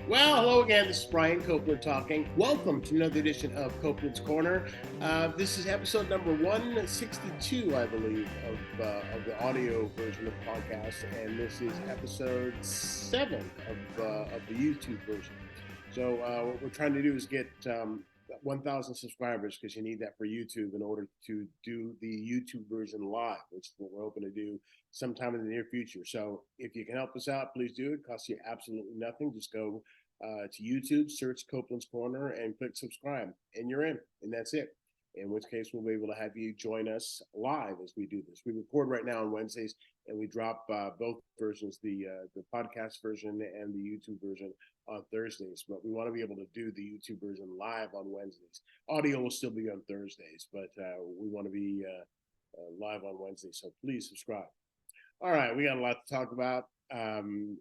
Well, hello again. This is Brian Copeland talking. Welcome to another edition of Copeland's Corner. This is episode number 162, I believe, of the audio version of the podcast, and this is episode 7 of the YouTube version. So what we're trying to do is get 1,000 subscribers, because you need that for YouTube in order to do the YouTube version live, which is what we're hoping to do sometime in the near future. So if you can help us out, please do. It costs you absolutely nothing. Just go to YouTube, search Copeland's Corner, and click subscribe, and you're in, and that's it. In which case, we'll be able to have you join us live as we do this. We record right now on Wednesdays, and we drop both versions, the podcast version and the YouTube version, on Thursdays. But we want to be able to do the YouTube version live on Wednesdays. Audio will still be on Thursdays, but we want to be live on Wednesdays. So please subscribe. All right, we got a lot to talk about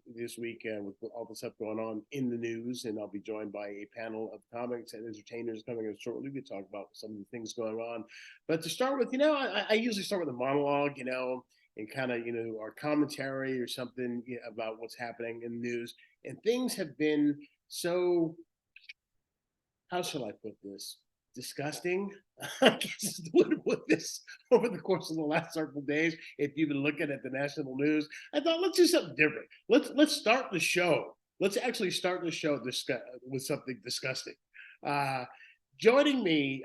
this week with all the stuff going on in the news, and I'll be joined by a panel of comics and entertainers coming up shortly to talk about some of the things going on. But to start with, I usually start with a monologue, and kind of, our commentary or something about what's happening in the news. And things have been so, how shall I put this? Disgusting, I guess is the way to put this, over the course of the last several days. If you've been looking at the national news, I thought, let's do something different. Let's start the show. Let's actually start the show with something disgusting. Joining me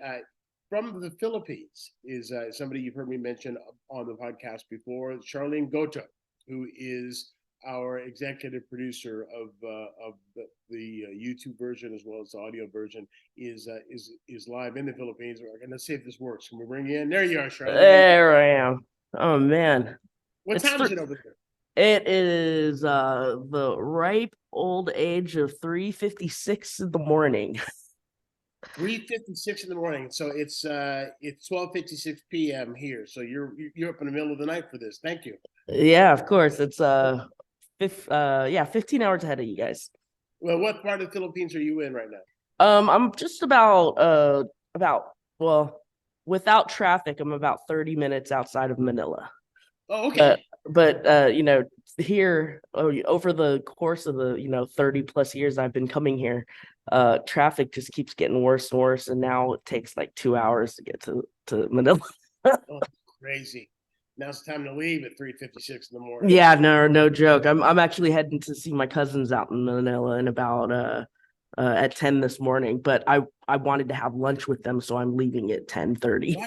from the Philippines is somebody you've heard me mention on the podcast before, Charlene Goto, who is our executive producer of the YouTube version as well as the audio version, is live in the Philippines. And let's see if this works. Can we bring you in? There you are, Charlotte. There I am. Oh man. What time is it over there? It is the ripe old age of 3:56 in the morning. 3:56 in the morning. So it's 12:56 p.m. here. So you're up in the middle of the night for this. Thank you. Yeah, of course. It's 15 hours ahead of you guys. Well, what part of the Philippines are you in right now? I'm just about without traffic, I'm about 30 minutes outside of Manila. Oh, okay. But here over the course of the 30 plus years I've been coming here, traffic just keeps getting worse and worse, and now it takes like 2 hours to get to Manila. Oh, crazy. Now it's time to leave at 3:56 in the morning. Yeah, no joke. I'm actually heading to see my cousins out in Manila in about at 10 this morning, but I wanted to have lunch with them, so I'm leaving at 10:30.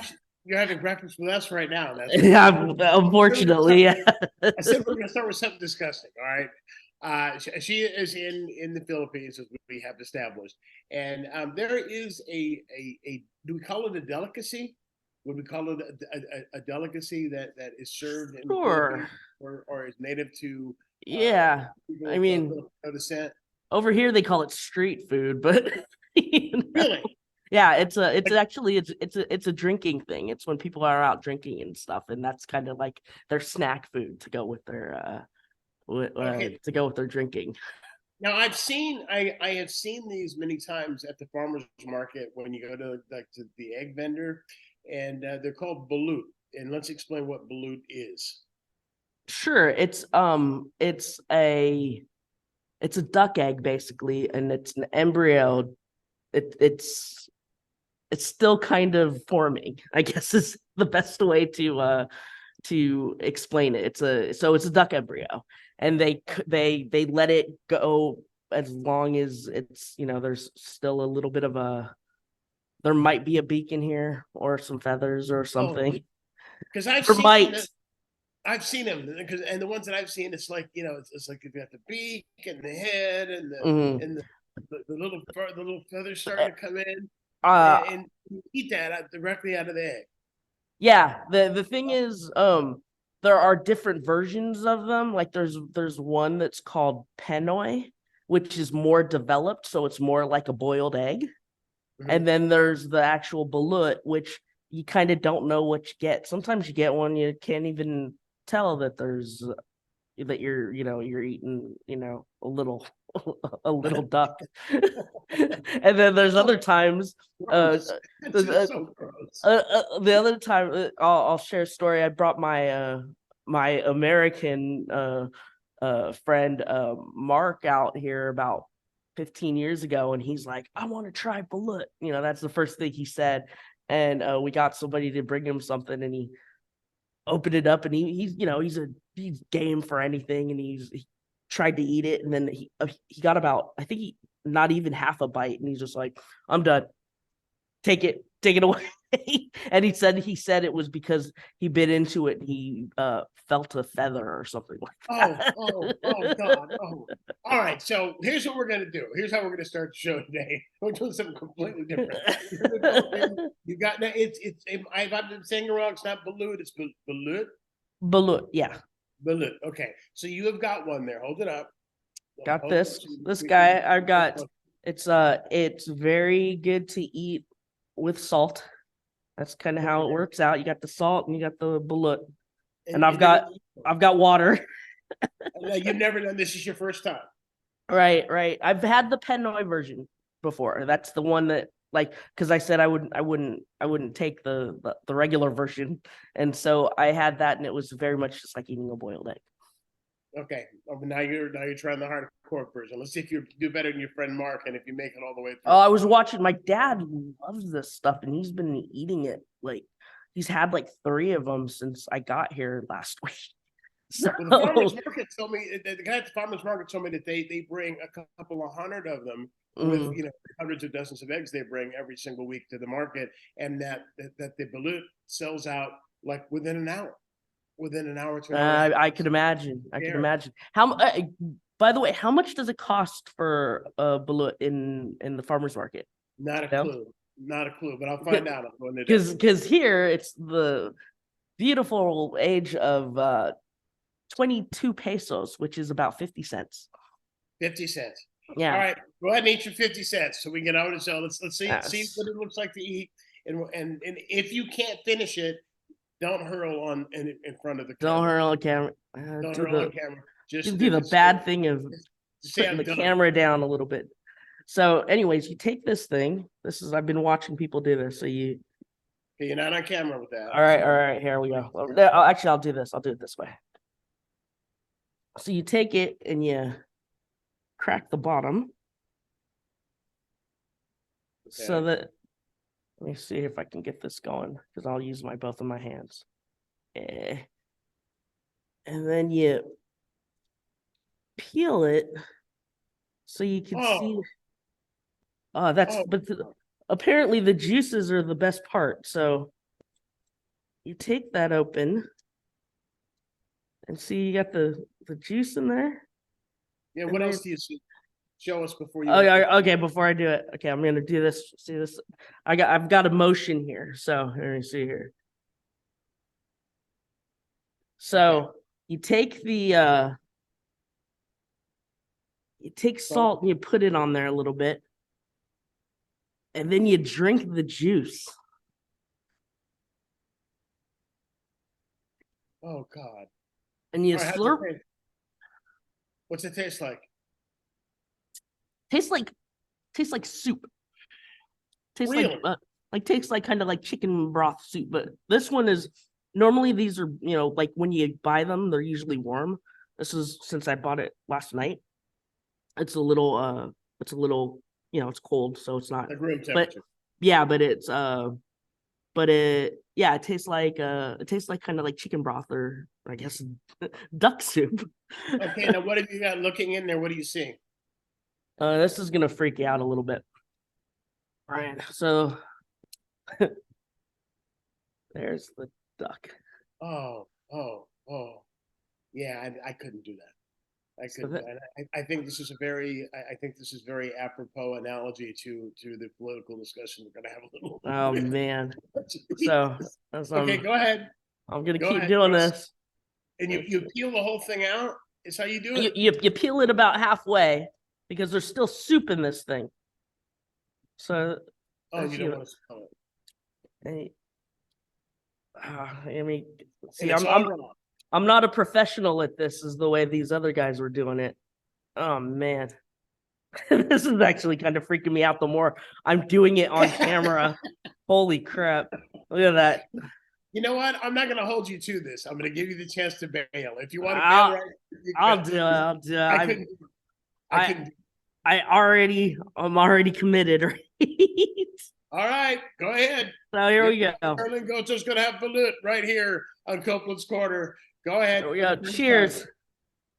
You're having breakfast with us right now. Yeah, unfortunately. Yeah. I said we're going to start with something disgusting. All right. She is in the Philippines, as we have established, and there is a do we call it a delicacy? Would we call it a delicacy that is served in Sure. or is native to? Yeah, I mean, descent. Over here they call it street food, but Really. Yeah, it's a drinking thing. It's when people are out drinking and stuff, and that's kind of like their snack food to go with their to go with their drinking. Now I have seen these many times at the farmers market when you go to the egg vendor, and they're called balut. And let's explain what balut is. Sure, it's a duck egg basically, and it's an embryo. It's still kind of forming, I guess, is the best way to explain it. It's a duck embryo, and they let it go as long as it's there's still a little bit of there might be a beak in here or some feathers or something. Because I've seen them, and the ones that I've seen, it's like it's like you've got the beak and the head and the little feathers starting to come in, and you eat that directly out of the egg. Yeah, the thing is, there are different versions of them. Like there's one that's called Penoy, which is more developed, so it's more like a boiled egg. Mm-hmm. And then there's the actual balut, which you kind of don't know what you get. Sometimes you get one you can't even tell that you're eating a little duck. And then there's other times the other time I'll share a story. I brought my my American friend Mark out here about 15 years ago, and he's like, I want to try balut. That's the first thing he said. And we got somebody to bring him something, and he opened it up, and he's game for anything, and he tried to eat it, and then he got about, I think not even half a bite, and he's just like, I'm done. Take it away. And he said it was because he bit into it and he felt a feather or something like that. Oh God. Oh. All right. So here's what we're gonna do. Here's how we're gonna start the show today. We're doing something completely different. You got it's if I've been saying it wrong, it's not balut, it's balut. Balut, yeah. Balut. Okay. So you have got one there. Hold it up. Got this guy. I've got it's very good to eat with salt. That's kind of how it works out. You got the salt and you got the balut. And I've got water. You've never done this. Is your first time. Right. I've had the Penoy version before. That's the one that, like, because I said I wouldn't take the regular version, and so I had that, and it was very much just like eating a boiled egg. Okay, now you're trying the hardcore version. Let's see if you do better than your friend Mark, and if you make it all the way through. Oh, I was watching. My dad loves this stuff, and he's been eating it. Like, he's had like 3 of them since I got here last week. So well, the farmers market told me, the guy at the farmers market told me that they bring a couple of hundred of them with hundreds of dozens of eggs they bring every single week to the market, and that the balut sells out like within an hour. Within an hour to an hour. I could imagine. I could imagine. How? By the way, how much does it cost for a balut in the farmers market? Not a clue. Not a clue. But I'll find out. Because here it's the beautiful age of 22 pesos, which is about 50 cents. 50 cents. Yeah. All right. Go ahead and eat your 50 cents so we can get out of the show. Let's see what it looks like to eat. And if you can't finish it, don't hurl in front of the camera. Don't hurl on camera. Don't hurl on camera. Just do the bad thing of putting the camera down a little bit. So, anyways, you take this thing. I've been watching people do this. So you're not on camera with that. All right. Here we go. Actually, I'll do this. I'll do it this way. So you take it and you crack the bottom. Okay. So that. Let me see if I can get this going, because I'll use both of my hands. And then you peel it so you can see. But apparently the juices are the best part. So you take that open and see you got the juice in there. Yeah. What else do you see? Show us before you. Okay, before I do it. Okay, I'm gonna do this. See this? I've got a motion here. So let me see here. So you take salt and you put it on there a little bit, and then you drink the juice. Oh God! And you slurp. What's it taste like? Tastes like soup. Tastes really? Tastes like kind of like chicken broth soup. But this one is normally, these are, like when you buy them, they're usually warm. This is, since I bought it last night, it's a little it's cold, so it's not like room temperature. It tastes like kind of like chicken broth, or I guess duck soup. Okay, now what have you got looking in there? What are you seeing? This is gonna freak you out a little bit. All right, so there's the duck. Oh, yeah. I couldn't do that. I couldn't. I think this is a very. I think this is very apropos analogy to the political discussion we're gonna have a little. Oh man. So okay, go ahead. I'm gonna keep doing this. And you peel the whole thing out. Is how you do it. You peel it about halfway, because there's still soup in this thing. So you don't want to smell it. I mean, see, I'm not a professional at this, is the way these other guys were doing it. Oh man. This is actually kind of freaking me out the more I'm doing it on camera. Holy crap. Look at that. You know what? I'm not going to hold you to this. I'm going to give you the chance to bail. If you want to bail, I'll do it. I couldn't. I'm already committed, right? All right, go ahead. So here we go. Charlene Goto's going to have Balut right here on Copeland's Corner. Go ahead. Here we go. Cheers.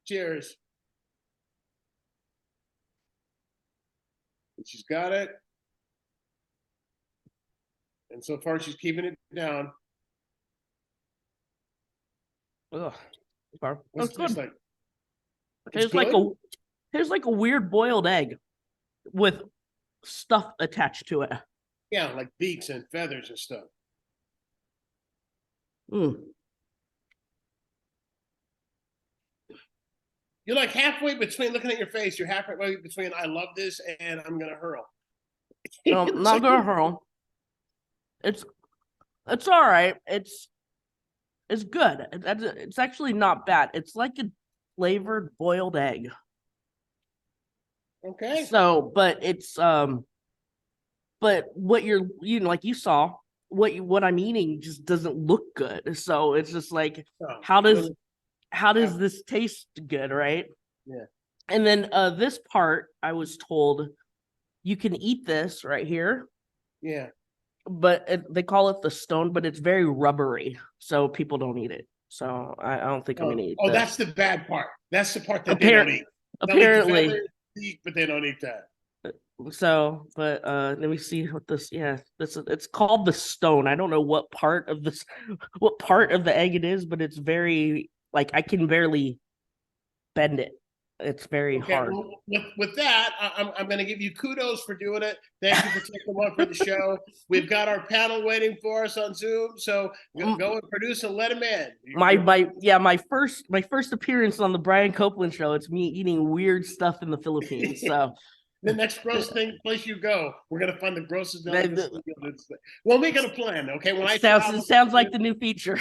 Cheers. And she's got it. And so far, she's keeping it down. Ugh. What's it taste like? There's like a weird boiled egg with stuff attached to it. Yeah, like beaks and feathers and stuff. Mm. You're like halfway between, looking at your face, you're halfway between I love this and I'm going to hurl. No, I'm not going to hurl. It's all right. It's good. It's actually not bad. It's like a flavored boiled egg. Okay. So, but it's but what like you saw, what I'm eating just doesn't look good. So it's just like, how does this taste good, right? Yeah. And then this part, I was told you can eat this right here. Yeah. But they call it the stone, but it's very rubbery, so people don't eat it. So I don't think I'm gonna eat. Oh, that's the bad part. That's the part that they don't eat. Apparently, but they don't eat that. So, but let me see what this. Yeah, it's called the stone. I don't know what part of the egg it is, but it's very, like, I can barely bend it. It's very hard. Well, with that, I'm going to give you kudos for doing it. Thank you for taking one for the show. We've got our panel waiting for us on Zoom, so go and produce and let them in. My first appearance on the Brian Copeland show. It's me eating weird stuff in the Philippines. So the next gross place you go, we're going to find the grossest. We'll make it a plan, okay? It sounds like the new feature.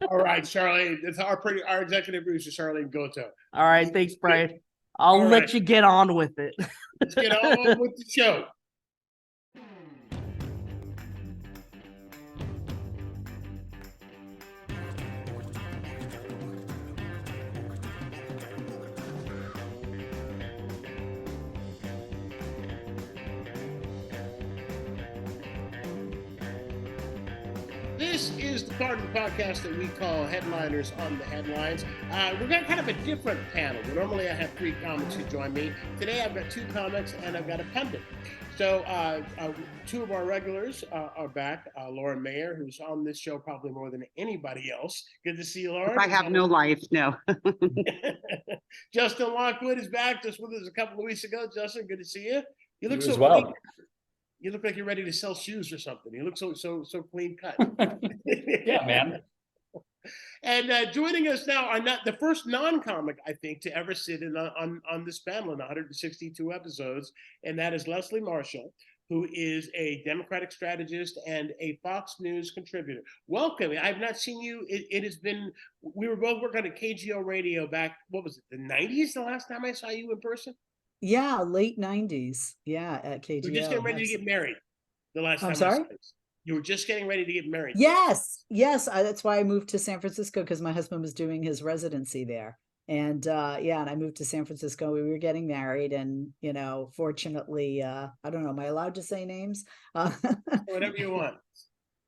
All right, Charlene. It's our executive producer, Charlene Goto. All right, thanks, Brian. I'll let you get on with it. Let's get on with the show. This is the part of the podcast that we call Headliners on the Headlines. We've got kind of a different panel. Normally I have 3 comics who join me. Today I've got 2 comics and I've got a pundit. So 2 of our regulars are back. Lauren Mayer, who's on this show probably more than anybody else. Good to see you, Lauren. I have no life, no. Justin Lockwood is back, just with us a couple of weeks ago. Justin, good to see you. You look so well. You look like you're ready to sell shoes or something. You look so clean cut. Yeah, man. And joining us now are not the first non-comic, I think, to ever sit in on this panel in 162 episodes, and that is Leslie Marshall, who is a Democratic strategist and a Fox News contributor. Welcome. I've not seen you. It has been, we were both working at KGO radio back, what was it, the 90s, the last time I saw you in person? Yeah, late 90s. Yeah, at KGO. You were just getting ready to get married the last time. I'm sorry? You were just getting ready to get married. Yes. That's why I moved to San Francisco, because my husband was doing his residency there. And and I moved to San Francisco. We were getting married, and fortunately, I don't know, am I allowed to say names? Whatever you want.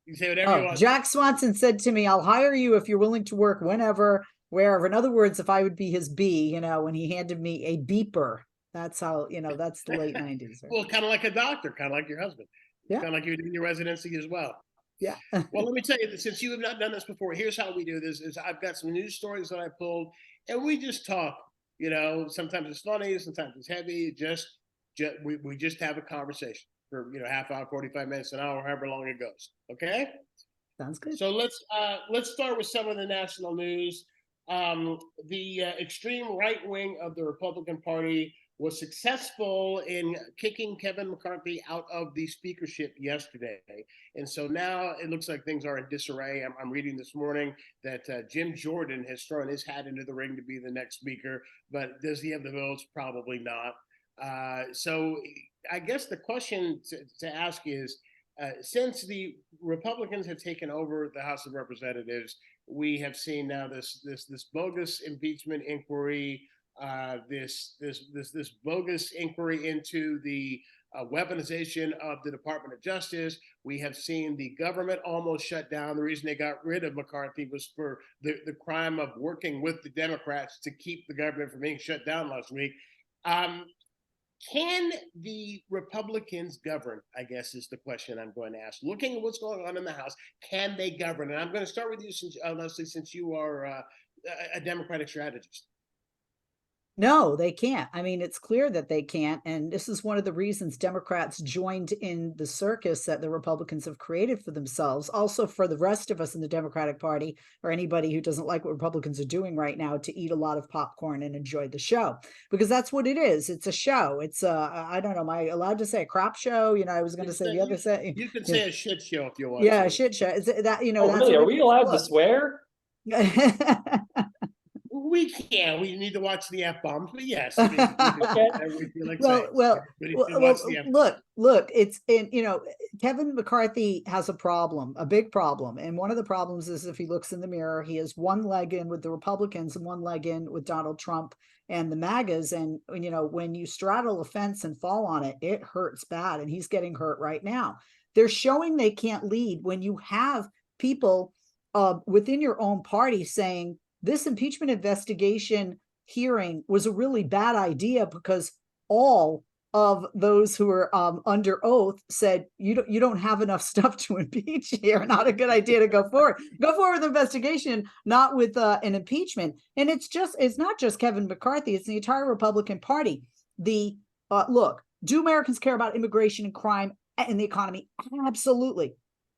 You say whatever you want. Jack Swanson said to me, "I'll hire you if you're willing to work whenever, wherever." In other words, if I would be his bee, when he handed me a beeper. That's how, that's the late 90s. Right? Well, kind of like a doctor, kind of like your husband. Yeah. Kind of like you're doing your residency as well. Yeah. Well, let me tell you, since you have not done this before, here's how we do this. Is I've got some news stories that I pulled, and we just talk. Sometimes it's funny, sometimes it's heavy. We just have a conversation for half hour, 45 minutes, an hour, however long it goes. Okay. Sounds good. So let's start with some of the national news. The extreme right wing of the Republican Party was successful in kicking Kevin McCarthy out of the speakership yesterday. And so now it looks like things are in disarray. I'm reading this morning that Jim Jordan has thrown his hat into the ring to be the next speaker, but does he have the votes? Probably not. So I guess the question to ask is, since the Republicans have taken over the House of Representatives, we have seen now this bogus impeachment inquiry. this bogus inquiry into the weaponization of the Department of Justice. We have seen the government almost shut down. The reason they got rid of McCarthy was for the crime of working with the Democrats to keep the government from being shut down last week. Can the Republicans govern, I guess is the question I'm going to ask. Looking at what's going on in the House, can they govern? And I'm going to start with you, Leslie, since you are a Democratic strategist. No, they can't. I mean, it's clear that they can't. And this is one of the reasons Democrats joined in the circus that the Republicans have created for themselves. Also, for the rest of us in the Democratic Party, or anybody who doesn't like what Republicans are doing right now, to eat a lot of popcorn and enjoy the show, because that's what it is. It's a show. It's I don't know. Am I allowed to say a crap show? You know, I was going to say the other thing. You can say a shit show if you want. Yeah, a shit show. Is that, you know? Oh, that's really? Are we allowed to swear? We can. We need to watch the F-bombs, but yes. I mean, look, it's, and you know, Kevin McCarthy has a problem, a big problem. And one of the problems is, if he looks in the mirror, he has one leg in with the Republicans and one leg in with Donald Trump and the MAGAs. And, you know, when you straddle a fence and fall on it, it hurts bad. And he's getting hurt right now. They're showing they can't lead when you have people within your own party saying, this impeachment investigation hearing was a really bad idea, because all of those who are under oath said, you don't have enough stuff to impeach here. Not a good idea to go forward. Go forward with investigation, not with an impeachment. And it's not just Kevin McCarthy. It's the entire Republican Party. Look, do Americans care about immigration and crime and the economy? Absolutely.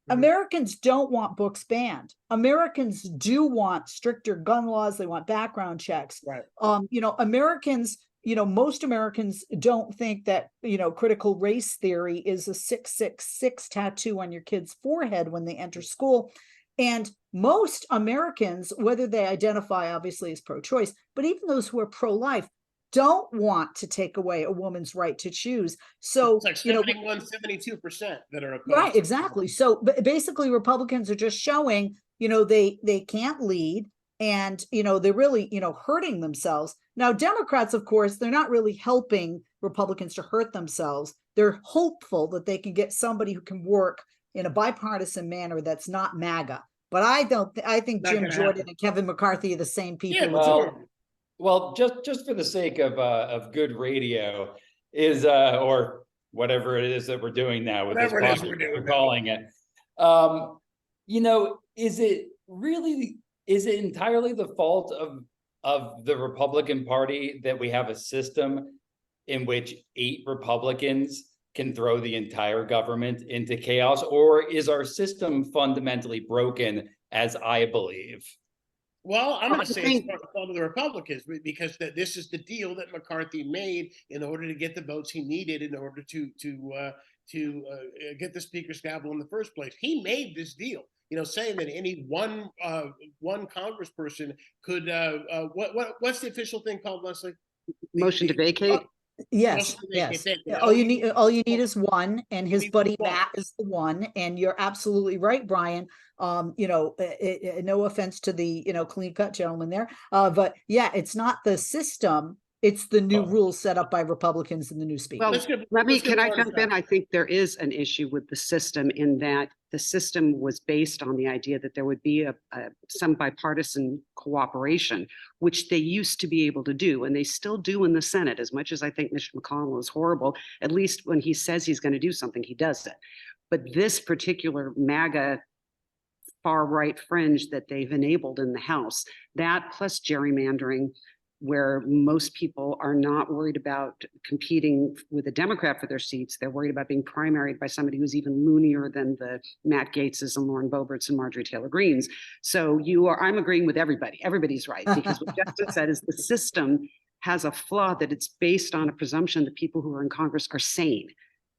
Americans don't want books banned. Americans do want stricter gun laws. They want background checks. Right. You know, Americans, you know, most Americans don't think that, you know, critical race theory is a 666 tattoo on your kid's forehead when they enter school. And most Americans, whether they identify obviously as pro-choice, but even those who are pro-life, don't want to take away a woman's right to choose. So it's like 72% that are opposed. Right, exactly. So basically, Republicans are just showing, you know, they can't lead, and, you know, they're really, you know, hurting themselves. Now, Democrats, of course, they're not really helping Republicans to hurt themselves. They're hopeful that they can get somebody who can work in a bipartisan manner that's not MAGA. But I think Jim Jordan and Kevin McCarthy are the same people. Yeah, well, just for the sake of good radio, is or whatever it is that we're doing now with whatever this it is we're calling it, you know, is it entirely the fault of the Republican Party that we have a system in which 8 Republicans can throw the entire government into chaos, or is our system fundamentally broken, as I believe? Well, I'm going to say it's part of the Republicans, because this is the deal that McCarthy made in order to get the votes he needed in order to get the Speaker's gavel in the first place. He made this deal, you know, saying that any one congressperson could what's the official thing called, Leslie? Motion to vacate. Yes. All you need is one, and his buddy Matt is the one. And you're absolutely right, Brian. You know, no offense to the, you know, clean cut gentleman there, but yeah, it's not the system. It's the new rules set up by Republicans and the new speaker. Well, can I jump in? I think there is an issue with the system, in that the system was based on the idea that there would be some bipartisan cooperation, which they used to be able to do, and they still do in the Senate. As much as I think Mitch McConnell is horrible, at least when he says he's going to do something, he does it. But this particular MAGA far right fringe that they've enabled in the House, that plus gerrymandering, where most people are not worried about competing with a Democrat for their seats. They're worried about being primaried by somebody who's even loonier than the Matt Gaetzes and Lauren Boeberts and Marjorie Taylor Greens. So I'm agreeing with everybody. Everybody's right, because what Justin said is the system has a flaw, that it's based on a presumption that people who are in Congress are sane.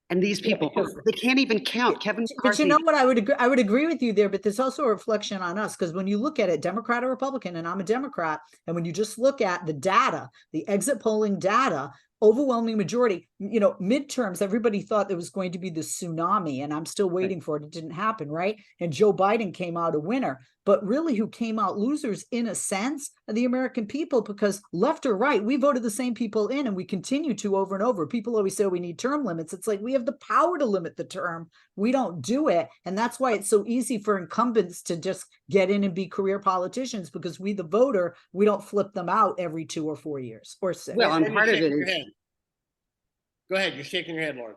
And these people, they can't even count. Kevin McCarthy. But you know what, I would agree with you there, but there's also a reflection on us, because when you look at it, Democrat or Republican, and I'm a Democrat, and when you just look at the data, the exit polling data, overwhelming majority, you know, midterms, everybody thought there was going to be this tsunami, and I'm still waiting for it. It didn't happen, right? And Joe Biden came out a winner. but really who came out losers in a sense are the American people, because left or right, we voted the same people in, and we continue to over and over. People always say we need term limits. It's like we have the power to limit the term. We don't do it. And that's why it's so easy for incumbents to just get in and be career politicians, because we, the voter, we don't flip them out every 2 or 4 years or 6. Well, and part of it is, go ahead, you're shaking your head, Lauren.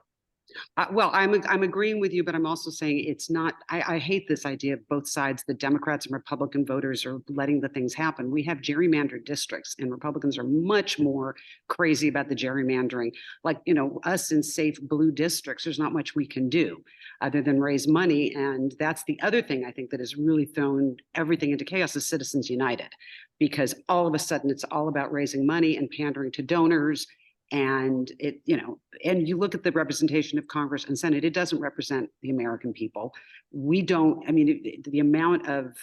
well, I'm agreeing with you, but I'm also saying it's not, I hate this idea of both sides, the Democrats and Republican voters are letting the things happen. We have gerrymandered districts, and Republicans are much more crazy about the gerrymandering. Like, us in safe blue districts, there's not much we can do other than raise money. And that's the other thing I think that has really thrown everything into chaos is Citizens United, because all of a sudden it's all about raising money and pandering to donors. And and you look at the representation of Congress and Senate, it doesn't represent the American people. We don't, the amount of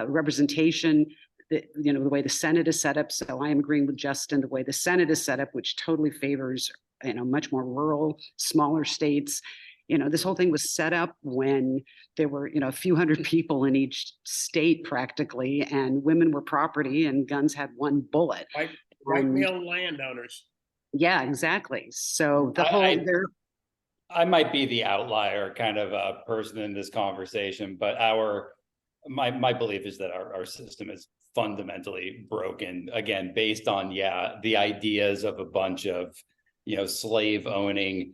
representation, the way the Senate is set up. So I am agreeing with Justin, the way the Senate is set up, which totally favors, much more rural, smaller states. This whole thing was set up when there were, a few hundred people in each state practically, and women were property and guns had one bullet. Right male landowners. Yeah, exactly. So the whole I might be the outlier kind of a person in this conversation, but my belief is that our system is fundamentally broken, again, based on, the ideas of a bunch of, slave owning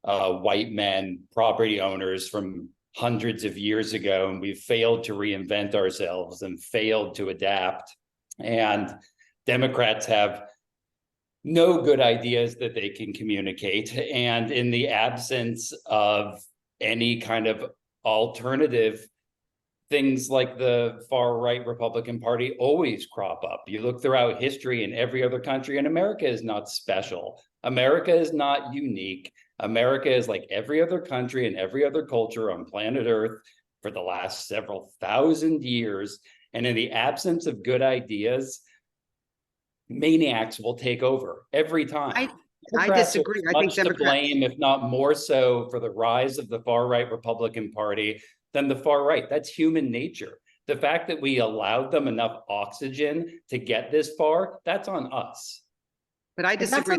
white men, property owners from hundreds of years ago. And we've failed to reinvent ourselves and failed to adapt. And Democrats have no good ideas that they can communicate. And in the absence of any kind of alternative, things like the far right Republican Party always crop up. You look throughout history in every other country, and America is not special. America is not unique. America is like every other country and every other culture on planet Earth for the last several thousand years. And in the absence of good ideas, maniacs will take over every time. I disagree. I think Democrats to blame, if not more so, for the rise of the far right Republican Party than the far right. That's human nature. The fact that we allowed them enough oxygen to get this far, that's on us. But I disagree. That's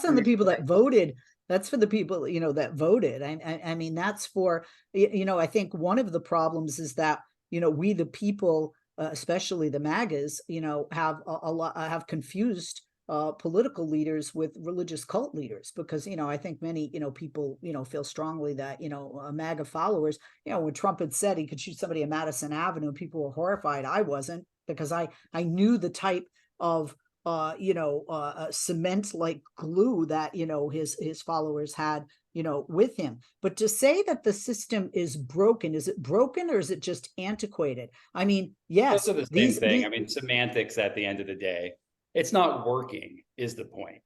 on the people that voted. That's for the people, that voted. I mean, that's for, I think one of the problems is that, we the people, especially the MAGAs, have confused political leaders with religious cult leaders, because, I think many, people, feel strongly that, MAGA followers, when Trump had said he could shoot somebody at Madison Avenue, people were horrified. I wasn't, because I knew the type of, cement like glue that, his followers had, with him. But to say that the system is it broken or is it just antiquated? I mean, yes. Those are the same thing. Semantics at the end of the day. It's not working is the point.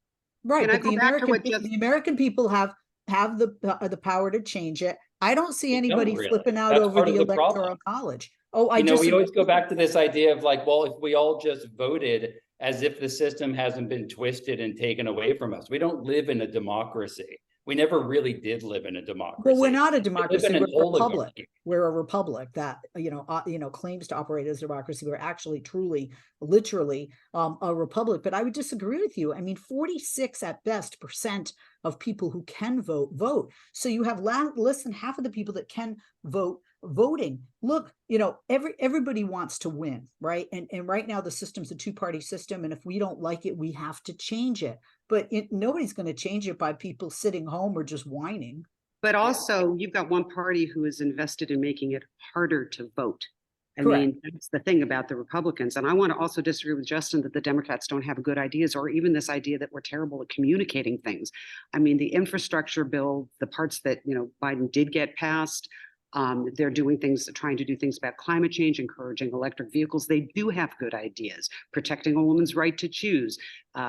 Right. But the American people have the power to change it. I don't see anybody flipping out over the electoral college. Oh, we always go back to this idea of like, well, if we all just voted, as if the system hasn't been twisted and taken away from us. We don't live in a democracy. We never really did live in a democracy. Well, we're not a democracy. We're a republic. We're a republic that claims to operate as a democracy. We're actually, truly, literally a republic. But I would disagree with you. I mean, 46% at best of people who can vote. So you have less than half of the people that can voting. Look, everybody wants to win, right? And right now the system's a two-party system, and if we don't like it, we have to change it. But nobody's going to change it by people sitting home or just whining. But also, you've got one party who is invested in making it harder to vote. Correct. I mean, that's the thing about the Republicans. And I want to also disagree with Justin that the Democrats don't have good ideas, or even this idea that we're terrible at communicating things. I mean, the infrastructure bill, the parts that, Biden did get passed, they're doing things, trying to do things about climate change, encouraging electric vehicles. They do have good ideas, protecting a woman's right to choose,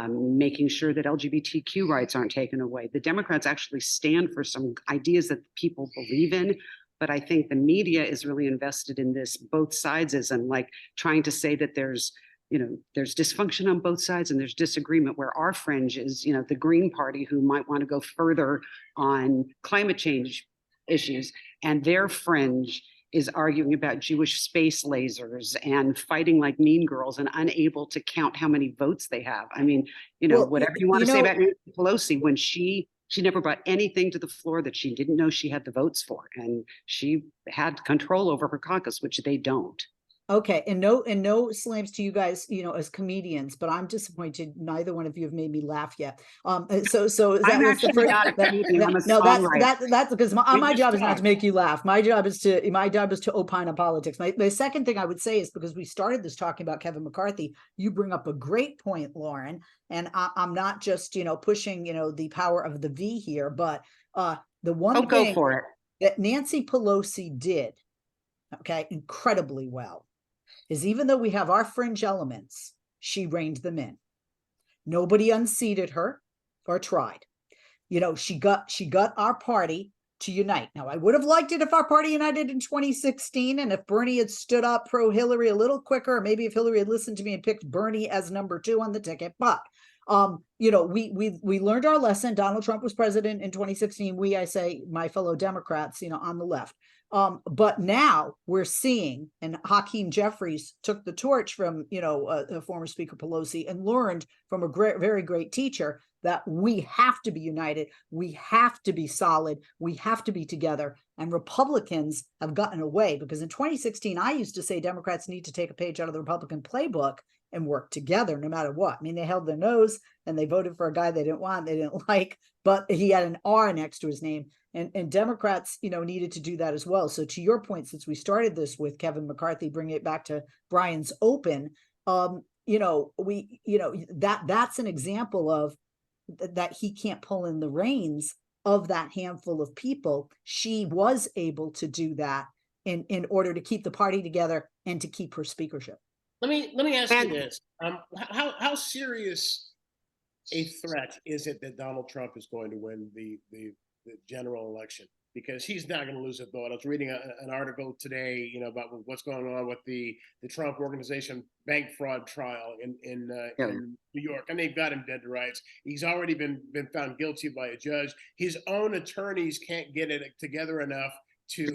making sure that LGBTQ rights aren't taken away. The Democrats actually stand for some ideas that people believe in. But I think the media is really invested in this both sidesism, like trying to say that there's dysfunction on both sides and there's disagreement, where our fringe is, the Green Party, who might want to go further on climate change issues, and their fringe is arguing about Jewish space lasers and fighting like mean girls and unable to count how many votes they have. I mean, Well, whatever you want you to say know- about Nancy Pelosi, when she never brought anything to the floor that she didn't know she had the votes for, and she had control over her caucus, which they don't. Okay, and no slams to you guys, as comedians, but I'm disappointed. Neither one of you have made me laugh yet. So that I'm was the actually first. not a comedian, I'm a No, songwriter. that's because my We job just is not to talked. make you laugh. My job is to opine on politics. My second thing I would say is, because we started this talking about Kevin McCarthy, you bring up a great point, Lauren, and I'm not just pushing the power of the V here, but the one Go thing for it. that Nancy Pelosi did, okay, incredibly well, is even though we have our fringe elements, she reined them in. Nobody unseated her or tried. She got our party to unite. Now, I would have liked it if our party united in 2016, and if Bernie had stood up pro Hillary a little quicker, or maybe if Hillary had listened to me and picked Bernie as number 2 on the ticket. But we learned our lesson. Donald Trump was president in 2016. I say my fellow Democrats, on the left. But now we're seeing, and Hakeem Jeffries took the torch from, former Speaker Pelosi, and learned from a very great teacher that we have to be united. We have to be solid. We have to be together. And Republicans have gotten away, because in 2016, I used to say Democrats need to take a page out of the Republican playbook and work together no matter what. I mean, they held their nose and they voted for a guy they didn't like, but he had an R next to his name. And Democrats, needed to do that as well. So to your point, since we started this with Kevin McCarthy, bringing it back to Brian's open, that's an example of that he can't pull in the reins of that handful of people. She was able to do that in order to keep the party together and to keep her speakership. Let me ask you this: how serious a threat is it that Donald Trump is going to win the general election? Because he's not going to lose a vote. I was reading an article today, about what's going on with the Trump Organization bank fraud trial in New York, and they've got him dead to rights. He's already been found guilty by a judge. His own attorneys can't get it together enough to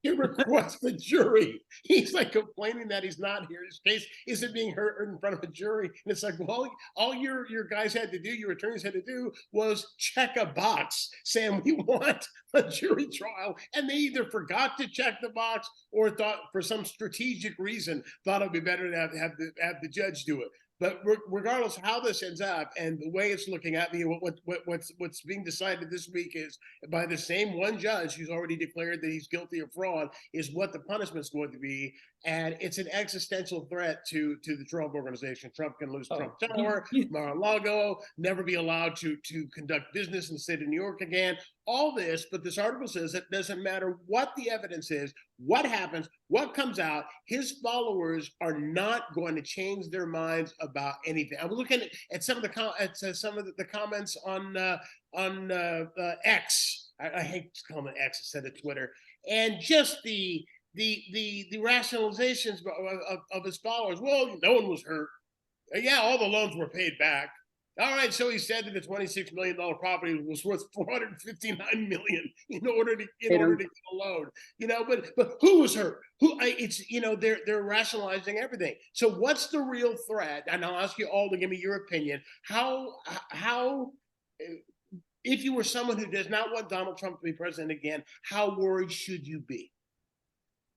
request the jury. He's like complaining that he's not here. His case isn't being heard in front of a jury. And it's like, well, all your guys had to do, your attorneys had to do, was check a box saying we want a jury trial. And they either forgot to check the box or thought, for some strategic reason, thought it'd be better to have the judge do it. But regardless of how this ends up, and the way it's looking at me, what's being decided this week is by the same one judge who's already declared that he's guilty of fraud, is what the punishment's going to be. And it's an existential threat to the Trump Organization. Trump can lose Trump Tower, Mar-a-Lago, never be allowed to conduct business in the state of New York again. All this, but this article says it doesn't matter what the evidence is, what happens, what comes out, his followers are not going to change their minds about anything. I'm looking at some of the comments on X. I hate calling it X instead of Twitter, and just the rationalizations of his followers. Well, no one was hurt. Yeah, all the loans were paid back. All right, so he said that the $26 million property was worth $459 million in order to get a loan. But who was hurt? They're rationalizing everything. So what's the real threat? And I'll ask you all to give me your opinion. How if you were someone who does not want Donald Trump to be president again, how worried should you be?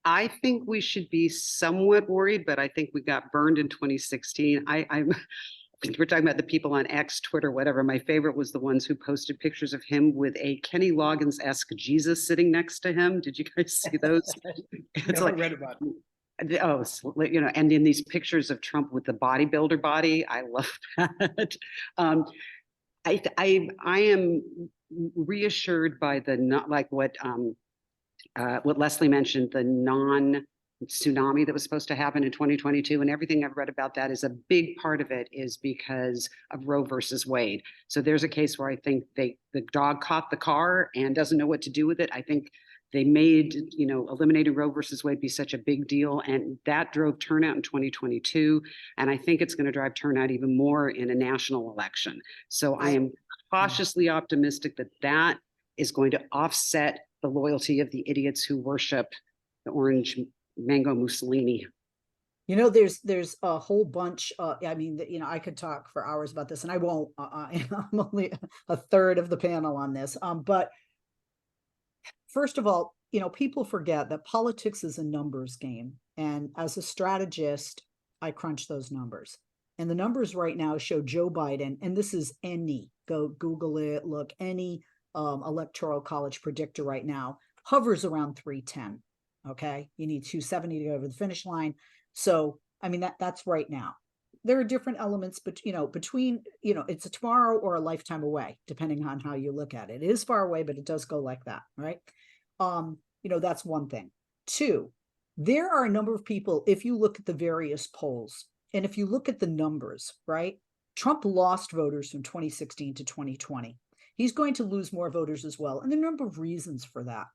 I think we should be somewhat worried, but I think we got burned in 2016. We're talking about the people on X, Twitter, whatever. My favorite was the ones who posted pictures of him with a Kenny Loggins-esque Jesus sitting next to him. Did you guys see those? It's I read about it. Oh, and in these pictures of Trump with the bodybuilder body, I love that. I am reassured by what Leslie mentioned, the non-tsunami that was supposed to happen in 2022, and everything I've read about that is a big part of it is because of Roe versus Wade. So there's a case where I think the dog caught the car and doesn't know what to do with it. I think they made, eliminating Roe versus Wade be such a big deal, and that drove turnout in 2022. And I think it's going to drive turnout even more in a national election. So I am cautiously optimistic that is going to offset the loyalty of the idiots who worship the orange mango Mussolini. You know, there's a whole bunch. I mean, you know, I could talk for hours about this, and I won't. I'm only a third of the panel on this. But first of all, you know, people forget that politics is a numbers game, and as a strategist, I crunch those numbers. And the numbers right now show Joe Biden, and this is go Google it, look, any electoral college predictor right now hovers around 310. Okay, you need 270 to go over the finish line. So, I mean, that's right now. There are different elements, but between, it's a tomorrow or a lifetime away, depending on how you look at it. It is far away, but it does go like that, right? That's one thing. Two, there are a number of people, if you look at the various polls, and if you look at the numbers, right? Trump lost voters from 2016 to 2020. He's going to lose more voters as well. And there are a number of reasons for that.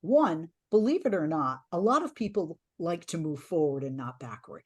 One, believe it or not, a lot of people like to move forward and not backward.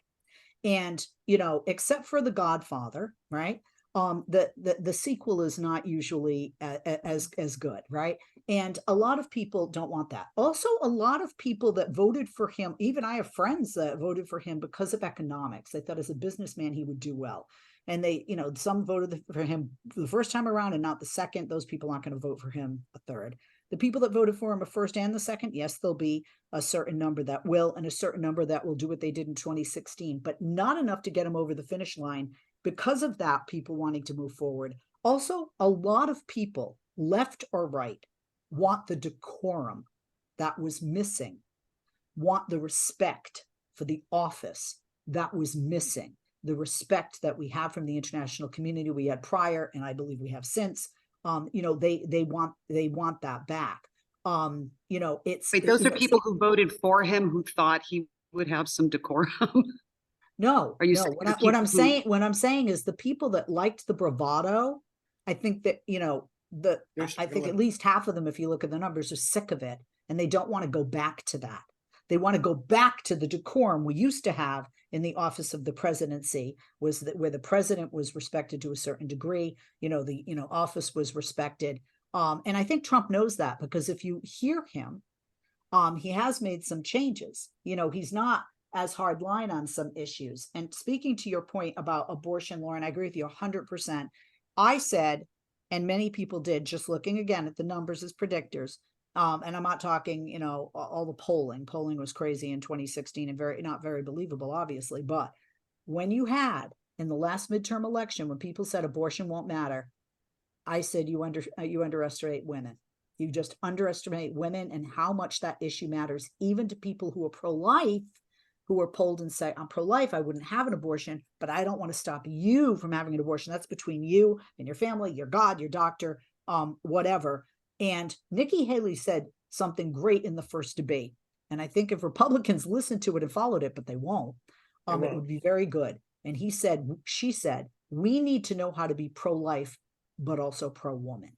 And, except for The Godfather, right? The sequel is not usually as good, right? And a lot of people don't want that. Also, a lot of people that voted for him, even I have friends that voted for him because of economics. They thought as a businessman, he would do well. And they, some voted for him the first time around and not the second. Those people aren't going to vote for him a third. The people that voted for him a first and the second, yes, there'll be a certain number that will, and a certain number that will do what they did in 2016, but not enough to get him over the finish line. Because of that, people wanting to move forward. Also, a lot of people, left or right, want the decorum that was missing, want the respect for the office that was missing, the respect that we have from the international community we had prior, and I believe we have since. They want that back. Wait, those are people who voted for him who thought he would have some decorum. No, Are you no. saying What I'm saying is the people that liked the bravado, I think that, I think at least half of them, if you look at the numbers, are sick of it. And they don't want to go back to that. They want to go back to the decorum we used to have in the office of the presidency, was that where the president was respected to a certain degree, the office was respected. And I think Trump knows that, because if you hear him, he has made some changes. He's not as hard line on some issues. And speaking to your point about abortion, Lauren, I agree with you 100%. I said, and many people did, just looking again at the numbers as predictors. And I'm not talking, all the polling was crazy in 2016 and not very believable, obviously. But when you had in the last midterm election, when people said abortion won't matter, I said, you underestimate women. You just underestimate women and how much that issue matters, even to people who are pro-life, who are polled and say, I'm pro-life, I wouldn't have an abortion, but I don't want to stop you from having an abortion. That's between you and your family, your God, your doctor, whatever. And Nikki Haley said something great in the first debate. And I think if Republicans listened to it and followed it, but they won't, it would be very good. And she said, we need to know how to be pro-life, but also pro-woman.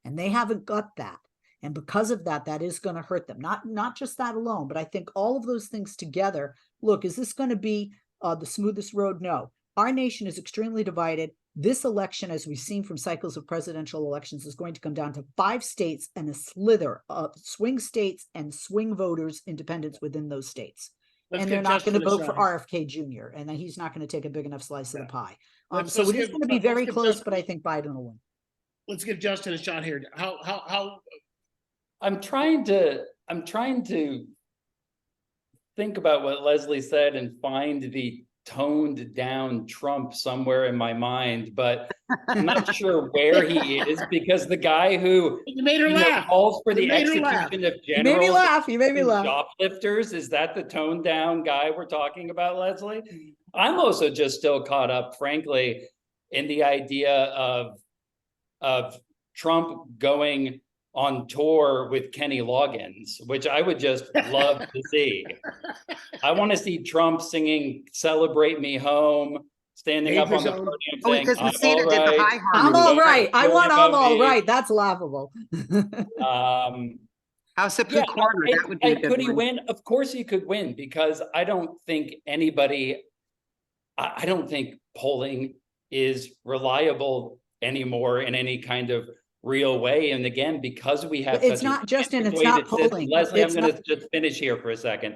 And they haven't got that. And because of that, that is going to hurt them. Not just that alone, but I think all of those things together. Look, is this going to be the smoothest road? No. Our nation is extremely divided. This election, as we've seen from cycles of presidential elections, is going to come down to 5 states and a slither of swing states and swing voters, independents within those states. And they're not going to vote for RFK Jr. And then he's not going to take a big enough slice of the pie. So it is going to be very close, but I think Biden will win. Let's give Justin a shot here. How I'm trying to think about what Leslie said and find the toned down Trump somewhere in my mind, but I'm not sure where he is, because the guy who calls for the execution of generals and shoplifters, is that the toned down guy we're talking about, Leslie? I'm also just still caught up, frankly, in the idea of Trump going on tour with Kenny Loggins, which I would just love to see. I want to see Trump singing "Celebrate Me Home," standing up on the podium saying, I'm all right. I want I'm all right. That's laughable. House of Blue Corner, that would be a good could he one. win? Of course he could win, because I don't think polling is reliable anymore in any kind of real way. And again, because we have But it's such not, an Justin, it's not antiquated system, polling. Leslie, I'm It's going not- to just finish here for a second.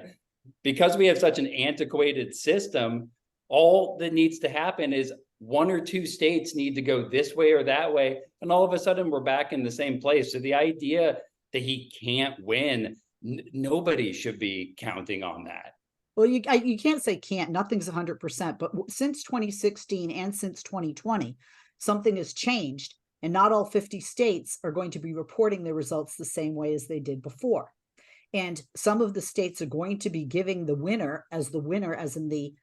Because we have such an antiquated system, all that needs to happen is one or two states need to go this way or that way, and all of a sudden we're back in the same place. So the idea that he can't win, nobody should be counting on that. Well, you can't say can't, nothing's 100%, but since 2016 and since 2020, something has changed, and not all 50 states are going to be reporting their results the same way as they did before. And some of the states are going to be giving the winner as in the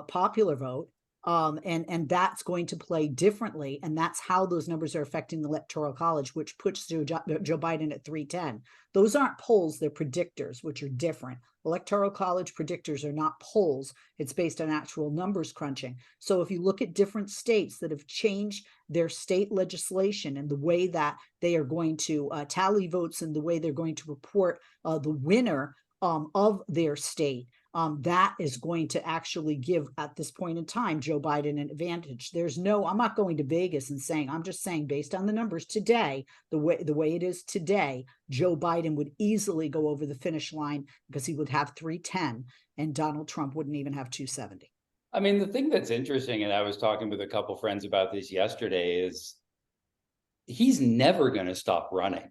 popular vote. And that's going to play differently. And that's how those numbers are affecting the Electoral College, which puts Joe Biden at 310. Those aren't polls, they're predictors, which are different. Electoral College predictors are not polls. It's based on actual numbers crunching. So if you look at different states that have changed their state legislation and the way that they are going to tally votes and the way they're going to report the winner of their state, that is going to actually give, at this point in time, Joe Biden an advantage. I'm not going to Vegas and saying, I'm just saying based on the numbers today, the way it is today, Joe Biden would easily go over the finish line because he would have 310 and Donald Trump wouldn't even have 270. I mean, the thing that's interesting, and I was talking with a couple friends about this yesterday, is he's never going to stop running.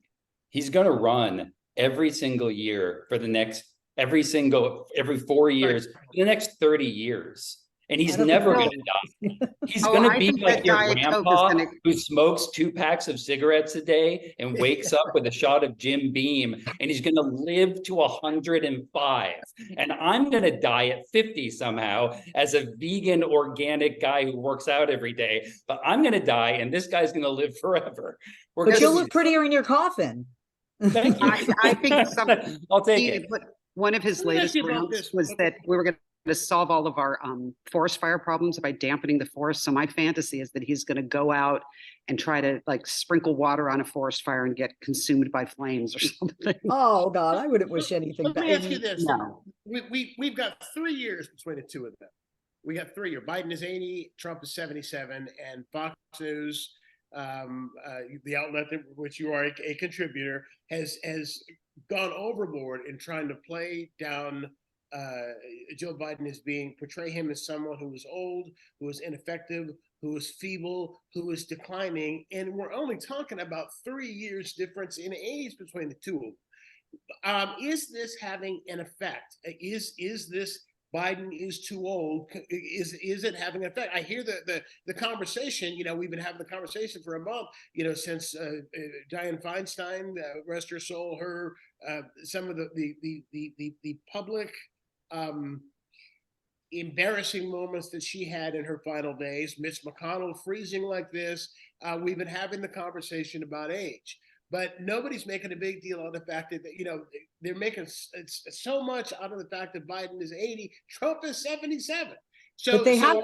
He's going to run every single year for the next every 4 years, for the next 30 years. And he's never going to die. He's going to be like your grandpa who smokes 2 packs of cigarettes a day and wakes up with a shot of Jim Beam, and he's going to live to 105. And I'm going to die at 50 somehow as a vegan, organic guy who works out every day. But I'm going to die, and this guy's going to live forever. But you'll look prettier in your coffin. Thank you. I think I'll take it. But one of his latest rounds was that we were going to solve all of our forest fire problems by dampening the forest. So my fantasy is that he's going to go out and try to like sprinkle water on a forest fire and get consumed by flames or something. Oh God, I wouldn't wish anything. Let me ask you this: No. we've got 3 years between the two of them. We got 3 years. Biden is 80, Trump is 77, and Fox News, the outlet which you are a contributor, has gone overboard in trying to play down Joe Biden as portray him as someone who is old, who is ineffective, who is feeble, who is declining. And we're only talking about 3 years difference in age between the two of them. Is this having an effect? Is this Biden is too old? Is it having an effect? I hear the conversation. We've been having the conversation for a month. Since Dianne Feinstein, rest her soul, her some of the public embarrassing moments that she had in her final days. Mitch McConnell freezing like this. We've been having the conversation about age. But nobody's making a big deal on the fact that, they're making so much out of the fact that Biden is 80, Trump is 77. So but they have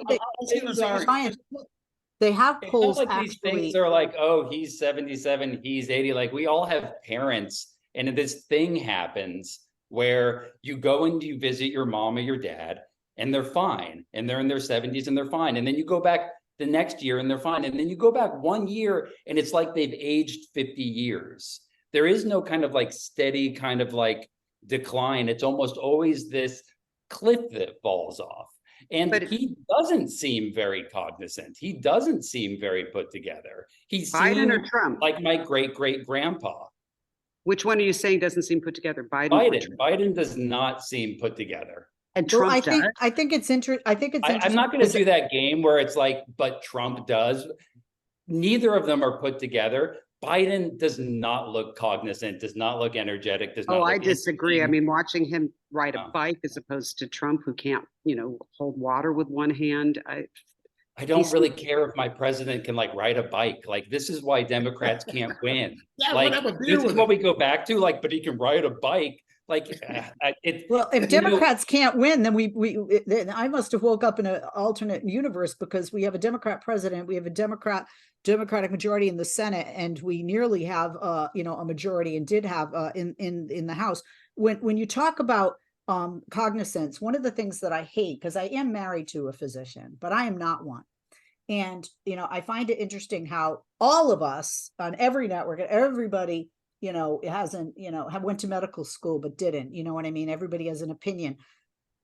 polls like actually. These things are like, oh, he's 77, he's 80. Like, we all have parents, and this thing happens where you go and you visit your mom or your dad, and they're fine, and they're in their 70s and they're fine. And then you go back the next year and they're fine. And then you go back 1 year and it's like they've aged 50 years. There is no kind of like steady kind of like decline. It's almost always this cliff that falls off. And he doesn't seem very cognizant. He doesn't seem very put together. He's Biden or Trump? Like my great-great-grandpa. Which one are you saying doesn't seem put together? Biden does not seem put together. And Trump I think it's interesting. I'm not going to do that game where it's like, but Trump does. Neither of them are put together. Biden does not look cognizant, does not look energetic, does not. I disagree. I mean, watching him ride a bike as opposed to Trump, who can't, hold water with one hand. I don't really care if my president can like ride a bike. Like, this is why Democrats can't win. This is what we go back to. Like, but he can ride a bike. Like, if Democrats can't win, then then I must have woke up in an alternate universe, because we have a Democrat president, we have a Democratic majority in the Senate, and we nearly have a majority, and did have in the House. When you talk about cognizance, one of the things that I hate, because I am married to a physician, but I am not one, And, I find it interesting how all of us on every network, everybody, hasn't, went to medical school, but didn't, you know what I mean? Everybody has an opinion.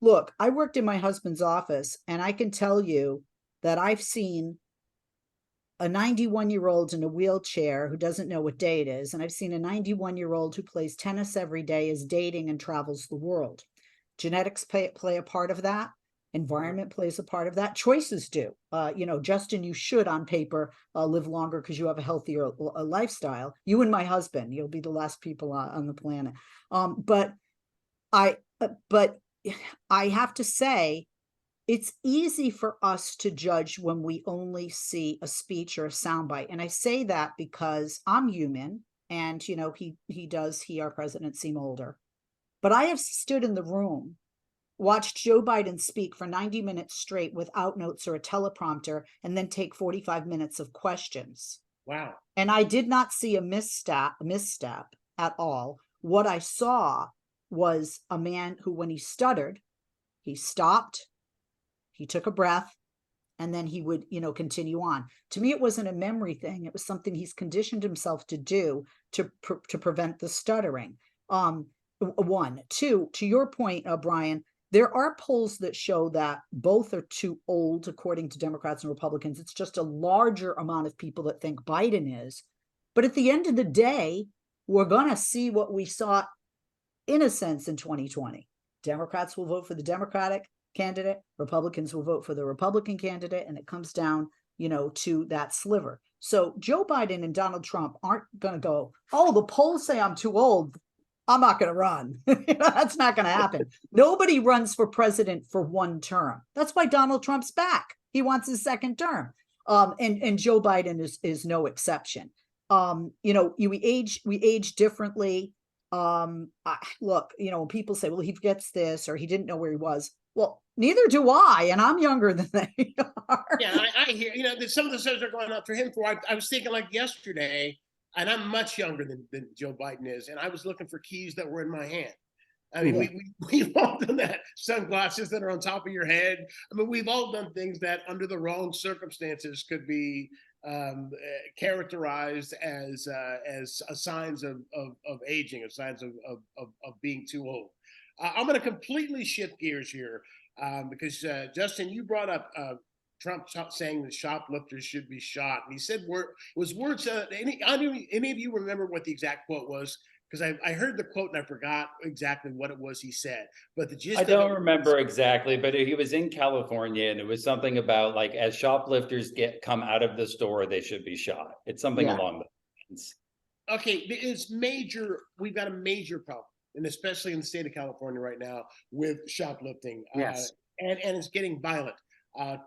Look, I worked in my husband's office, and I can tell you that I've seen a 91-year-old in a wheelchair who doesn't know what day it is. And I've seen a 91-year-old who plays tennis every day, is dating, and travels the world. Genetics play a part of that. Environment plays a part of that. Choices do. Justin, you should on paper live longer because you have a healthier lifestyle. You and my husband, you'll be the last people on the planet. But I have to say, it's easy for us to judge when we only see a speech or a soundbite. And I say that because I'm human, and, our president, seem older. But I have stood in the room, watched Joe Biden speak for 90 minutes straight without notes or a teleprompter, and then take 45 minutes of questions. Wow. And I did not see a misstep at all. What I saw was a man who, when he stuttered, he stopped, he took a breath, and then he would, continue on. To me, it wasn't a memory thing. It was something he's conditioned himself to do to prevent the stuttering. One. Two, to your point, Brian, there are polls that show that both are too old, according to Democrats and Republicans. It's just a larger amount of people that think Biden is. But at the end of the day, we're going to see what we saw, in a sense, in 2020. Democrats will vote for the Democratic candidate. Republicans will vote for the Republican candidate. And it comes down, to that sliver. So Joe Biden and Donald Trump aren't going to go, oh, the polls say I'm too old, I'm not going to run. That's not going to happen. Nobody runs for president for one term. That's why Donald Trump's back. He wants his second term. And Joe Biden is no exception. We age differently. Look, when people say, well, he gets this, or he didn't know where he was. Well, neither do I, and I'm younger than they are. Yeah, I hear, that some of the stuff are going up for him. I was thinking, like, yesterday, and I'm much younger than Joe Biden is, and I was looking for keys that were in my hand. I mean, we've all done that. Sunglasses that are on top of your head. I mean, we've all done things that, under the wrong circumstances, could be characterized as signs of aging, as signs of being too old. I'm going to completely shift gears here because Justin, you brought up Trump saying that shoplifters should be shot, and he said words. Any of you remember what the exact quote was? Because I heard the quote and I forgot exactly what it was he said. But the gist. I don't remember exactly, but he was in California, and it was something about, like, as shoplifters come out of the store, they should be shot. It's something along those lines. Okay, it's major. We've got a major problem, and especially in the state of California right now with shoplifting. Yes. And it's getting violent.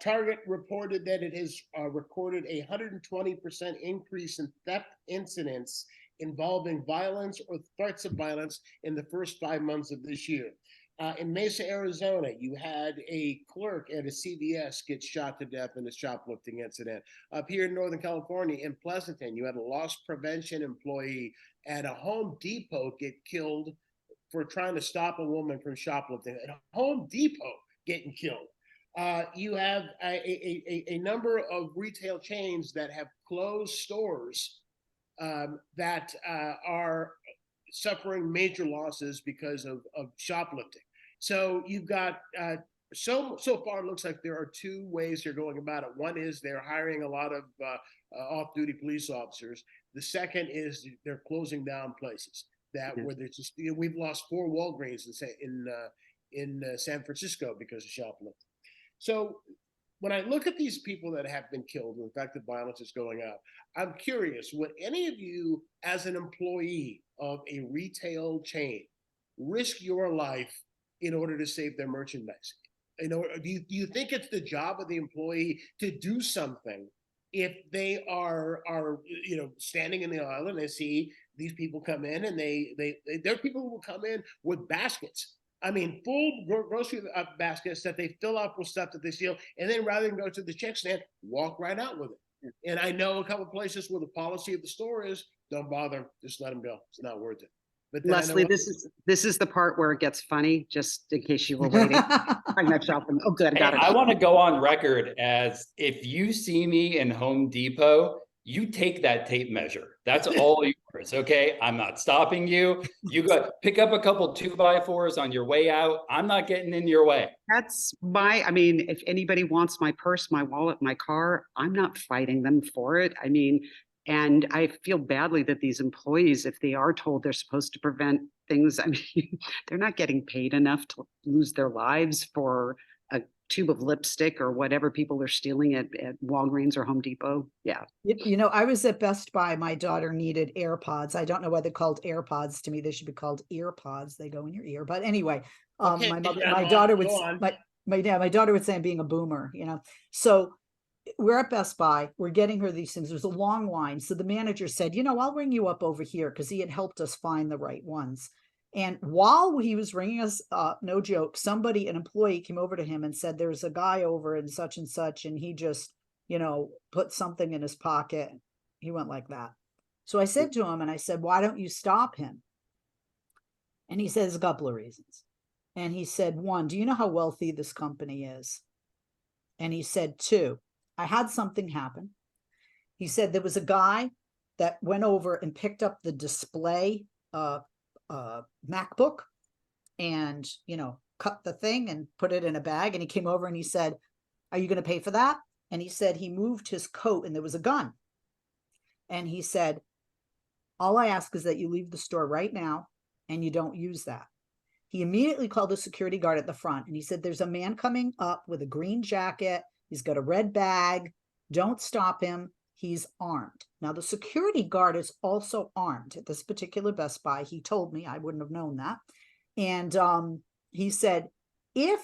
Target reported that it has recorded a 120% increase in theft incidents involving violence or threats of violence in the first 5 months of this year. In Mesa, Arizona, you had a clerk at a CVS get shot to death in a shoplifting incident. Up here in Northern California, in Pleasanton, you had a loss prevention employee at a Home Depot get killed for trying to stop a woman from shoplifting. At a Home Depot getting killed. You have a number of retail chains that have closed stores that are suffering major losses because of shoplifting. So you've got so far it looks like there are two ways they're going about it. One is they're hiring a lot of off-duty police officers. The second is they're closing down places where there's just we've lost 4 Walgreens in San Francisco because of shoplifting. So when I look at these people that have been killed, and the fact that violence is going up, I'm curious, would any of you, as an employee of a retail chain, risk your life in order to save their merchandise? Do you think it's the job of the employee to do something if they are standing in the aisle and they see these people come in, and there are people who will come in with baskets. I mean, full grocery baskets that they fill up with stuff that they steal, and then rather than go to the check stand, walk right out with it. And I know a couple of places where the policy of the store is, don't bother, just let them go. It's not worth it. But then I know Leslie, this is the part where it gets funny, just in case you were waiting. I'm not shopping. Oh, good, Hey, got it. I want to go on record as if you see me in Home Depot, you take that tape measure. That's all yours, okay? I'm not stopping you. You go pick up a couple 2x4s on your way out. I'm not getting in your way. I mean, if anybody wants my purse, my wallet, my car, I'm not fighting them for it. I mean, and I feel badly that these employees, if they are told they're supposed to prevent things, I mean, they're not getting paid enough to lose their lives for a tube of lipstick or whatever people are stealing at Walgreens or Home Depot. Yeah. You know, I was at Best Buy. My daughter needed AirPods. I don't know why they're called AirPods. To me, they should be called earpods. They go in your ear. But anyway, Okay, my go daughter would on. my daughter would say I'm being a boomer, you know. So we're at Best Buy. We're getting her these things. There was a long line. So the manager said, you know, I'll ring you up over here, because he had helped us find the right ones. And while he was ringing us up, no joke, an employee came over to him and said, there's a guy over in such and such, and he just, you know, put something in his pocket. He went like that. So I said to him, and I said, why don't you stop him? And he says a couple of reasons. And he said, one, do you know how wealthy this company is? And he said, two, I had something happen. He said there was a guy that went over and picked up the display MacBook and, you know, cut the thing and put it in a bag. And he came over and he said, are you going to pay for that? And he said he moved his coat and there was a gun. And he said, all I ask is that you leave the store right now and you don't use that. He immediately called the security guard at the front and he said, there's a man coming up with a green jacket. He's got a red bag. Don't stop him. He's armed. Now, the security guard is also armed at this particular Best Buy. He told me, I wouldn't have known that. And he said, if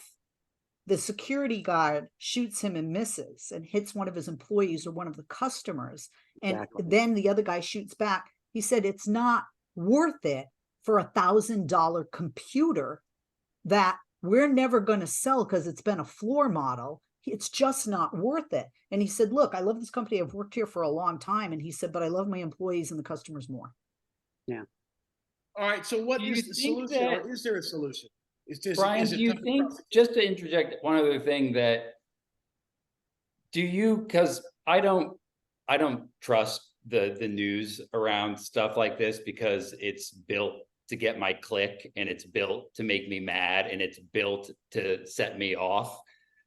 the security guard shoots him and misses and hits one of his employees or one of the customers, and then the other guy shoots back, he said, it's not worth it for $1,000 computer that we're never going to sell because it's been a floor model. It's just not worth it. And he said, look, I love this company. I've worked here for a long time. And he said, but I love my employees and the customers more. Yeah. All right. So what is the solution, or is there a solution? Brian, do you think, just to interject one other thing, that because I don't trust the news around stuff like this, because it's built to get my click and it's built to make me mad and it's built to set me off.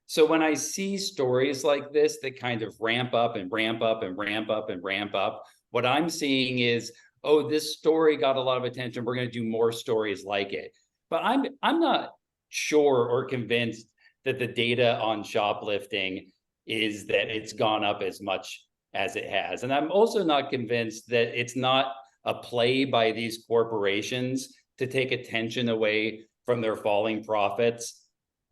So when I see stories like this that kind of ramp up and ramp up and ramp up and ramp up, what I'm seeing is, oh, this story got a lot of attention, we're going to do more stories like it. But I'm not sure or convinced that the data on shoplifting is that it's gone up as much as it has. And I'm also not convinced that it's not a play by these corporations to take attention away from their falling profits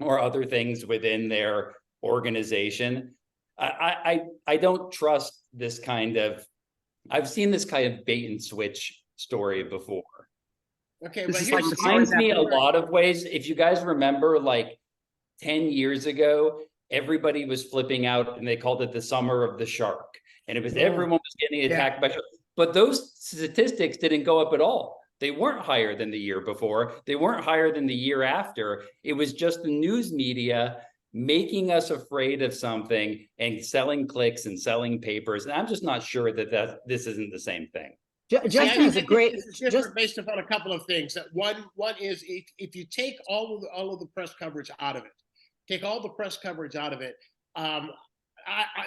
or other things within their organization. I don't trust this kind of, I've seen this kind of bait and switch story before. Okay, This but is like here's the the Reminds me a lot of ways. If you guys remember, like 10 years ago, everybody was flipping out and they called it the summer of the shark. And it was everyone was getting attacked by sharks. But those statistics didn't go up at all. They weren't higher than the year before. They weren't higher than the year after. It was just the news media making us afraid of something and selling clicks and selling papers. And I'm just not sure that this isn't the same thing. Justin is a great, just based upon a couple of things. One is if you take all of the press coverage out of it,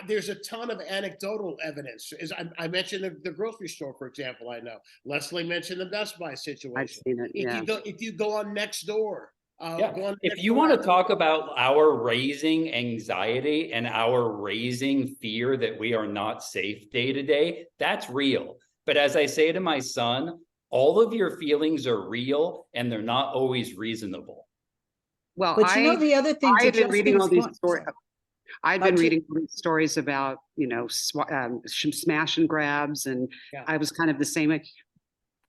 there's a ton of anecdotal evidence. As I mentioned the grocery store, for example. I know Leslie mentioned the Best Buy situation. I've seen it. If you go on Nextdoor, if you want to talk about our raising anxiety and our raising fear that we are not safe day to day, that's real. But as I say to my son, all of your feelings are real and they're not always reasonable. Well, but you know the other thing, I've been reading all these stories. I've been reading stories about, you know, smash and grabs, and I was kind of the same.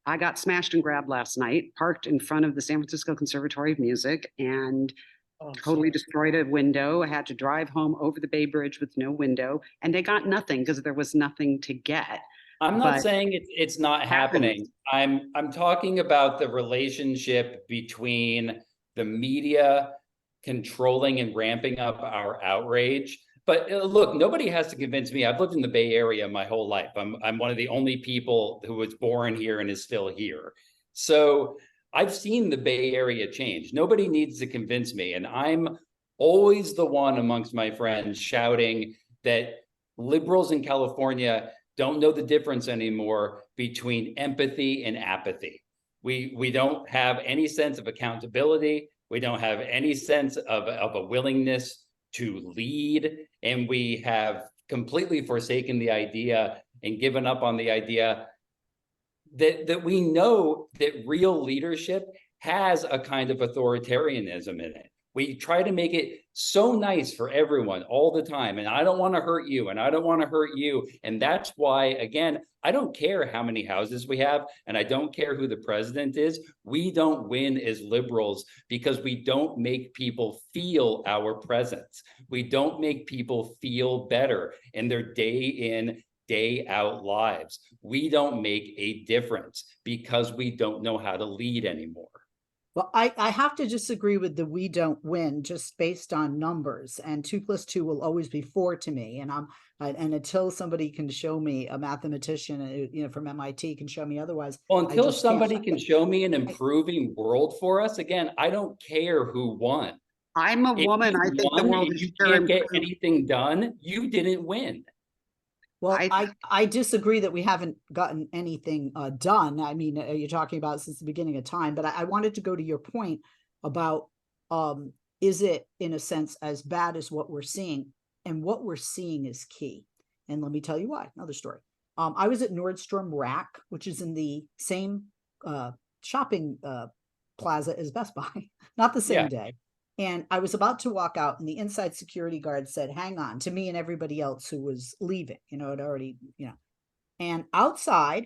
I got smashed and grabbed last night, parked in front of the San Francisco Conservatory of Music, and totally destroyed a window. I had to drive home over the Bay Bridge with no window, and they got nothing because there was nothing to get. I'm not But saying it's not happening. I'm talking about the relationship between the media controlling and ramping up our outrage. But look, nobody has to convince me. I've lived in the Bay Area my whole life. I'm one of the only people who was born here and is still here. So I've seen the Bay Area change. Nobody needs to convince me. And I'm always the one amongst my friends shouting that liberals in California don't know the difference anymore between empathy and apathy. We don't have any sense of accountability. We don't have any sense of a willingness to lead. And we have completely forsaken the idea and given up on the idea that we know that real leadership has a kind of authoritarianism in it. We try to make it so nice for everyone all the time. And I don't want to hurt you. And I don't want to hurt you. And that's why, again, I don't care how many houses we have. And I don't care who the president is. We don't win as liberals because we don't make people feel our presence. We don't make people feel better in their day in, day out lives. We don't make a difference because we don't know how to lead anymore. Well, I have to disagree with the we don't win just based on numbers, and 2 + 2 will always be 4 to me. And and until somebody can show me, a mathematician, from MIT can show me otherwise. Well, until just somebody can't. can show me an improving world for us, again, I don't care who won. I'm a If woman. you I think the won world and is you sure can't get improved. anything done, you didn't win. Well, I- I disagree that we haven't gotten anything done. I mean, you're talking about since the beginning of time, but I wanted to go to your point about is it in a sense as bad as what we're seeing? And what we're seeing is key. And let me tell you why. Another story. I was at Nordstrom Rack, which is in the same shopping plaza as Best Buy, not the same day. And I was about to walk out, and the inside security guard said, "Hang on," to me and everybody else who was leaving, it already, and outside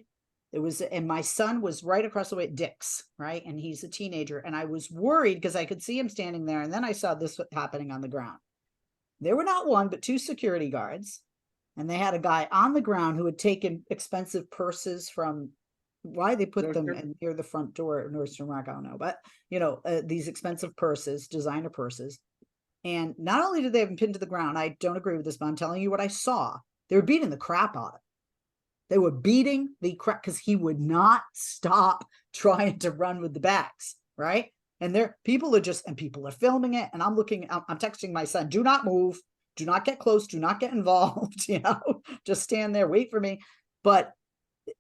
there was, and my son was right across the way at Dick's, right? And he's a teenager. And I was worried because I could see him standing there. And then I saw this happening on the ground. There were not one, but 2 security guards. And they had a guy on the ground who had taken expensive purses from, why they put them near the front door at Nordstrom Rack, I don't know, but these expensive purses, designer purses. And not only did they have them pinned to the ground, I don't agree with this, but I'm telling you what I saw. They were beating the crap out of it. They were beating the crap because he would not stop trying to run with the bags, right? And people are filming it. And I'm texting my son, "Do not move, do not get close, do not get involved, just stand there, wait for me."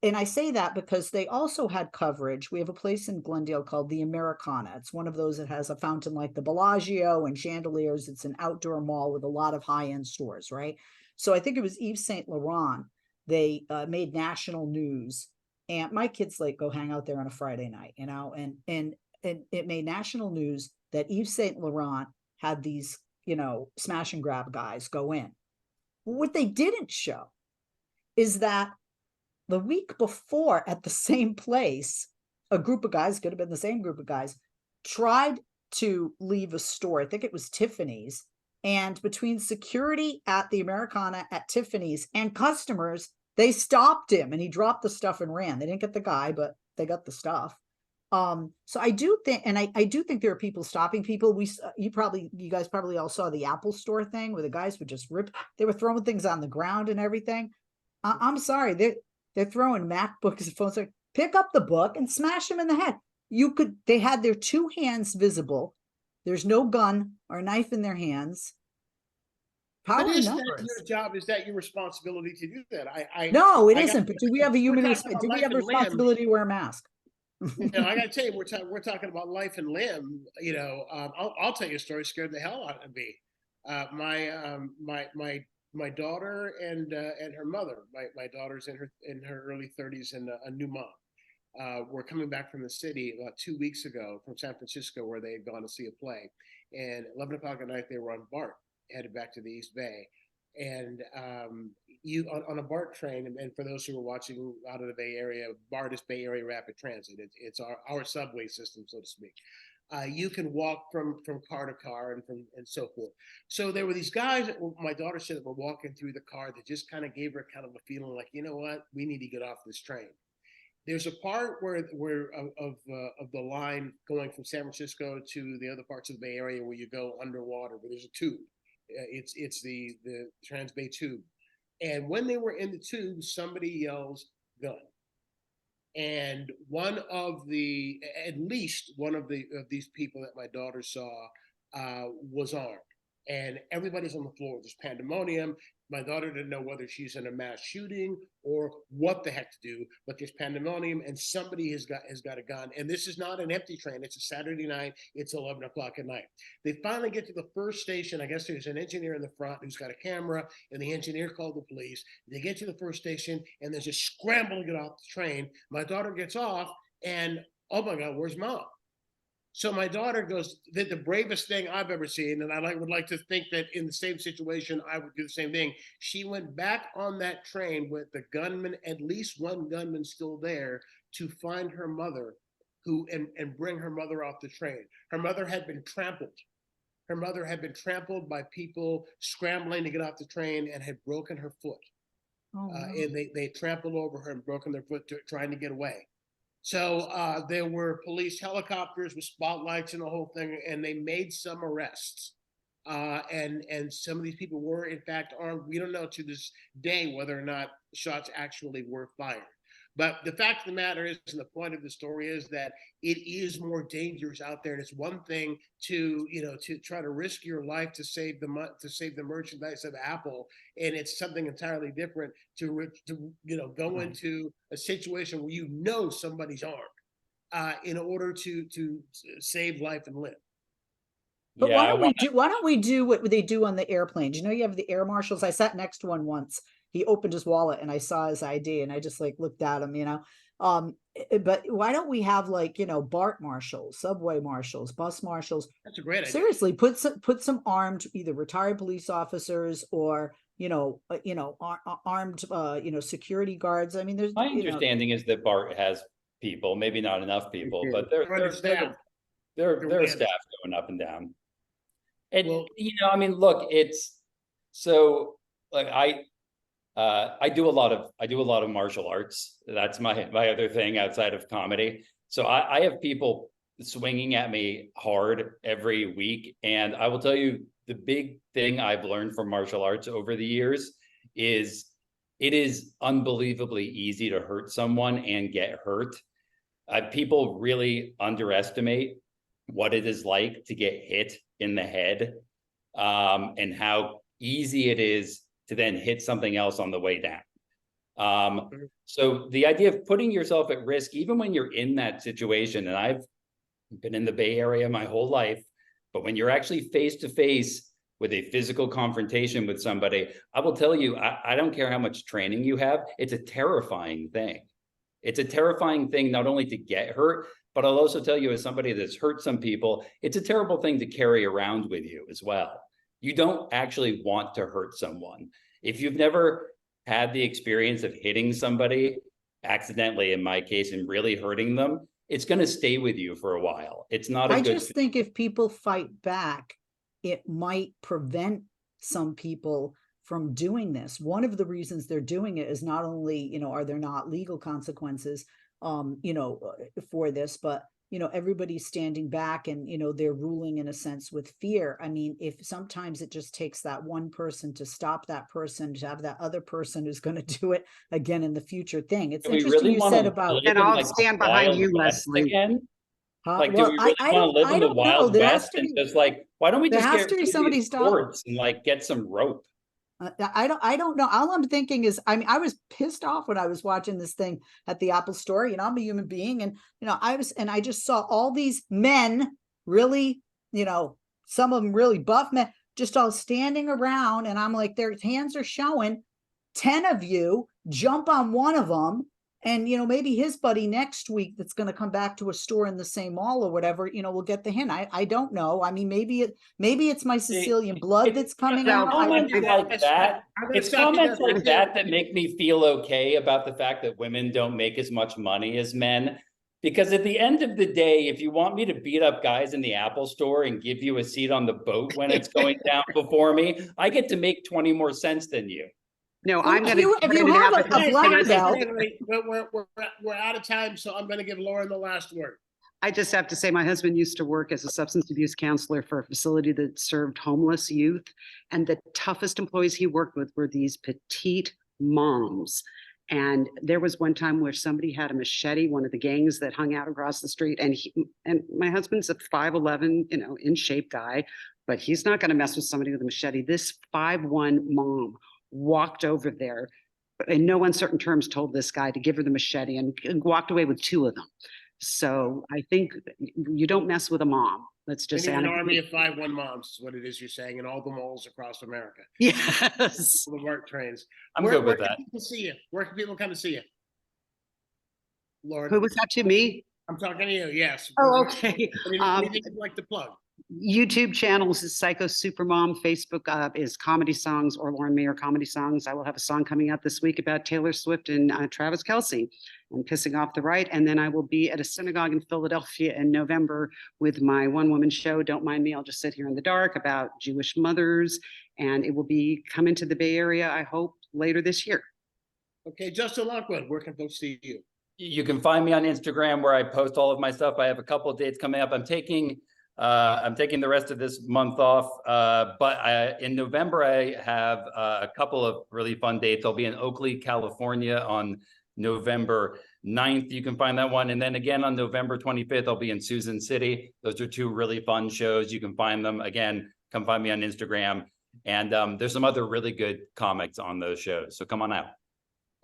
And I say that because they also had coverage. We have a place in Glendale called the Americana. It's one of those that has a fountain like the Bellagio and chandeliers. It's an outdoor mall with a lot of high-end stores, right? So I think it was Yves Saint Laurent. They made national news, and my kids go hang out there on a Friday night, and it made national news that Yves Saint Laurent had these, smash and grab guys go in. What they didn't show is that the week before at the same place, a group of guys, could have been the same group of guys, tried to leave a store. I think it was Tiffany's. And between security at the Americana, at Tiffany's, and customers, they stopped him and he dropped the stuff and ran. They didn't get the guy, but they got the stuff. So I do think, and I do think there are people stopping people. You guys probably all saw the Apple Store thing where the guys would just they were throwing things on the ground and everything. I'm sorry, they're throwing MacBooks and phones. Like, pick up the book and smash them in the head. They had their 2 hands visible. There's no gun or knife in their hands. But is that your job? Is that your responsibility to do that? No, it isn't. But do we have do we have a responsibility to wear a mask? I got to tell you, we're talking about life and limb. I'll tell you a story. Scared the hell out of me. My daughter and her mother. My daughter's in her early 30s and a new mom. Were coming back from the city about 2 weeks ago from San Francisco, where they had gone to see a play. And 11 o'clock at night, they were on BART, headed back to the East Bay. And on a BART train, and for those who are watching out of the Bay Area, BART is Bay Area Rapid Transit. It's our subway system, so to speak. You can walk from car to car and so forth. So there were these guys that my daughter said that were walking through the car that just kind of gave her kind of a feeling like, you know what, we need to get off this train. There's a part where of the line going from San Francisco to the other parts of the Bay Area where you go underwater, where there's a tube. It's the Trans-Bay tube. And when they were in the tube, somebody yells gun. And at least one of these people that my daughter saw was armed. And everybody's on the floor. There's pandemonium. My daughter didn't know whether she's in a mass shooting or what the heck to do, but there's pandemonium and somebody has got a gun. And this is not an empty train. It's a Saturday night. It's 11 o'clock at night. They finally get to the first station. I guess there's an engineer in the front who's got a camera, and the engineer called the police. They get to the first station and there's a scramble to get off the train. My daughter gets off and, oh my God, where's mom? So my daughter goes, did the bravest thing I've ever seen, and I would like to think that in the same situation, I would do the same thing. She went back on that train with the gunman, at least one gunman still there, to find her mother and bring her mother off the train. Her mother had been trampled. Her mother had been trampled by people scrambling to get off the train and had broken her foot. Oh, wow. And they trampled over her and broken their foot trying to get away. So there were police helicopters with spotlights and the whole thing, and they made some arrests. And some of these people were, in fact, armed. We don't know to this day whether or not shots actually were fired. But the fact of the matter is, and the point of the story is that it is more dangerous out there. And it's one thing to try to risk your life to save the merchandise of Apple, and it's something entirely different to go into a situation where somebody's armed in order to save life and live. But why don't we do what they do on the airplanes? You have the air marshals. I sat next to one once. He opened his wallet and I saw his ID and I just looked at him, but why don't we have BART marshals, subway marshals, bus marshals? That's a great idea. Seriously, put some armed, either retired police officers or armed security guards. I mean, there's my understanding is that BART has people, maybe not enough people, but their staff going up and down. And look, it's so I do a lot of martial arts. That's my other thing outside of comedy. So I have people swinging at me hard every week. And I will tell you, the big thing I've learned from martial arts over the years is it is unbelievably easy to hurt someone and get hurt. People really underestimate what it is like to get hit in the head, and how easy it is to then hit something else on the way down. So the idea of putting yourself at risk, even when you're in that situation, and I've been in the Bay Area my whole life, but when you're actually face to face with a physical confrontation with somebody, I will tell you, I don't care how much training you have, it's a terrifying thing. It's a terrifying thing not only to get hurt, but I'll also tell you, as somebody that's hurt some people, it's a terrible thing to carry around with you as well. You don't actually want to hurt someone. If you've never had the experience of hitting somebody accidentally, in my case, and really hurting them, it's going to stay with you for a while. It's not I just think if people fight back, it might prevent some people from doing this. One of the reasons they're doing it is not only, are there not legal consequences, for this, but everybody's standing back and, they're ruling in a sense with fear. I mean, if sometimes it just takes that one person to stop that person, to have that other person who's going to do it again in the future thing. It's interesting you said about. And I'll stand behind you, Leslie. Again? Do we really want to live in the Wild West and just why don't we just get somebody sports and get some rope? I don't know. All I'm thinking is, I was pissed off when I was watching this thing at the Apple store. I'm a human being, and I just saw all these men, really, some of them really buff men, just all standing around, and I'm like, their hands are showing. 10 of you jump on one of them, and maybe his buddy next week that's going to come back to a store in the same mall or whatever, will get the hint. I don't know. I mean, maybe it's my Sicilian blood that's coming out. It's comments like that make me feel okay about the fact that women don't make as much money as men. Because at the end of the day, if you want me to beat up guys in the Apple store and give you a seat on the boat when it's going down before me, I get to make 20 more cents than you. No, Well, I'm if gonna. you- if you have a Guys, black guys, belt- we're out of time, so I'm going to give Lauren the last word. I just have to say, my husband used to work as a substance abuse counselor for a facility that served homeless youth. And the toughest employees he worked with were these petite moms. And there was one time where somebody had a machete, one of the gangs that hung out across the street. And my husband's a 5'11", in shape guy, but he's not going to mess with somebody with a machete. This 5'1" mom walked over there, in no uncertain terms, told this guy to give her the machete and walked away with 2 of them. So I think you don't mess with a mom. Let's just say. An army of 5'1" moms is what it is you're saying, in all the malls across America. Yes. The work trains. I'm good with where that. can people see you? Where can people come to see you? Lauren, Who was that to me? I'm talking to you. Yes. Oh, okay. Anything you'd like to plug? YouTube channels is Psycho Supermom. Facebook is Comedy Songs or Lauren Mayer Comedy Songs. I will have a song coming out this week about Taylor Swift and Travis Kelce and pissing off the right. And then I will be at a synagogue in Philadelphia in November with my one-woman show, Don't Mind Me, I'll Just Sit Here in the Dark, about Jewish mothers. And it will be coming to the Bay Area, I hope, later this year. Okay, Justin Lockwood, where can folks see you? You can find me on Instagram where I post all of my stuff. I have a couple of dates coming up. I'm taking the rest of this month off, but in November, I have a couple of really fun dates. I'll be in Oakley, California on November 9th. You can find that one. And then again, on November 25th, I'll be in Susan City. Those are 2 really fun shows. You can find them. Again, come find me on Instagram. And there's some other really good comics on those shows. So come on out.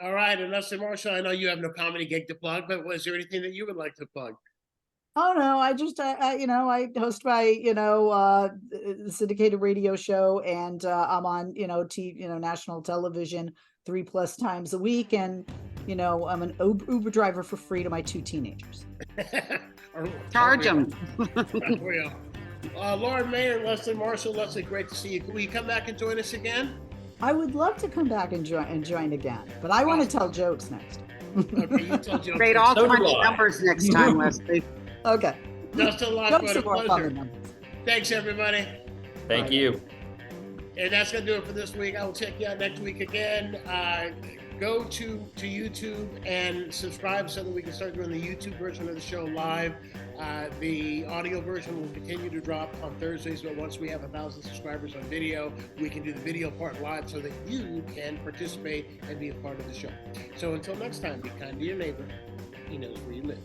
All right, and Leslie Marshall, I know you have no comedy gig to plug, but was there anything that you would like to plug? Oh no, I just I host my syndicated radio show, and I'm on national television 3+ times a week, and I'm an Uber driver for free to my 2 teenagers. Charge them. Lauren Mayer, Leslie Marshall. Leslie, great to see you. Will you come back and join us again? I would love to come back and join again, but I want to tell jokes next. Okay, you tell jokes. Great, all So do kinds of I. numbers next time, Leslie. Okay. Justin Lockwood, Jokes a are more fun pleasure. than numbers. Thanks, everybody. Thank you. And that's going to do it for this week. I will check you out next week again. Go to YouTube and subscribe so that we can start doing the YouTube version of the show live. The audio version will continue to drop on Thursdays, but once we have 1,000 subscribers on video, we can do the video part live so that you can participate and be a part of the show. So until next time, be kind to your neighbor. He knows where you live.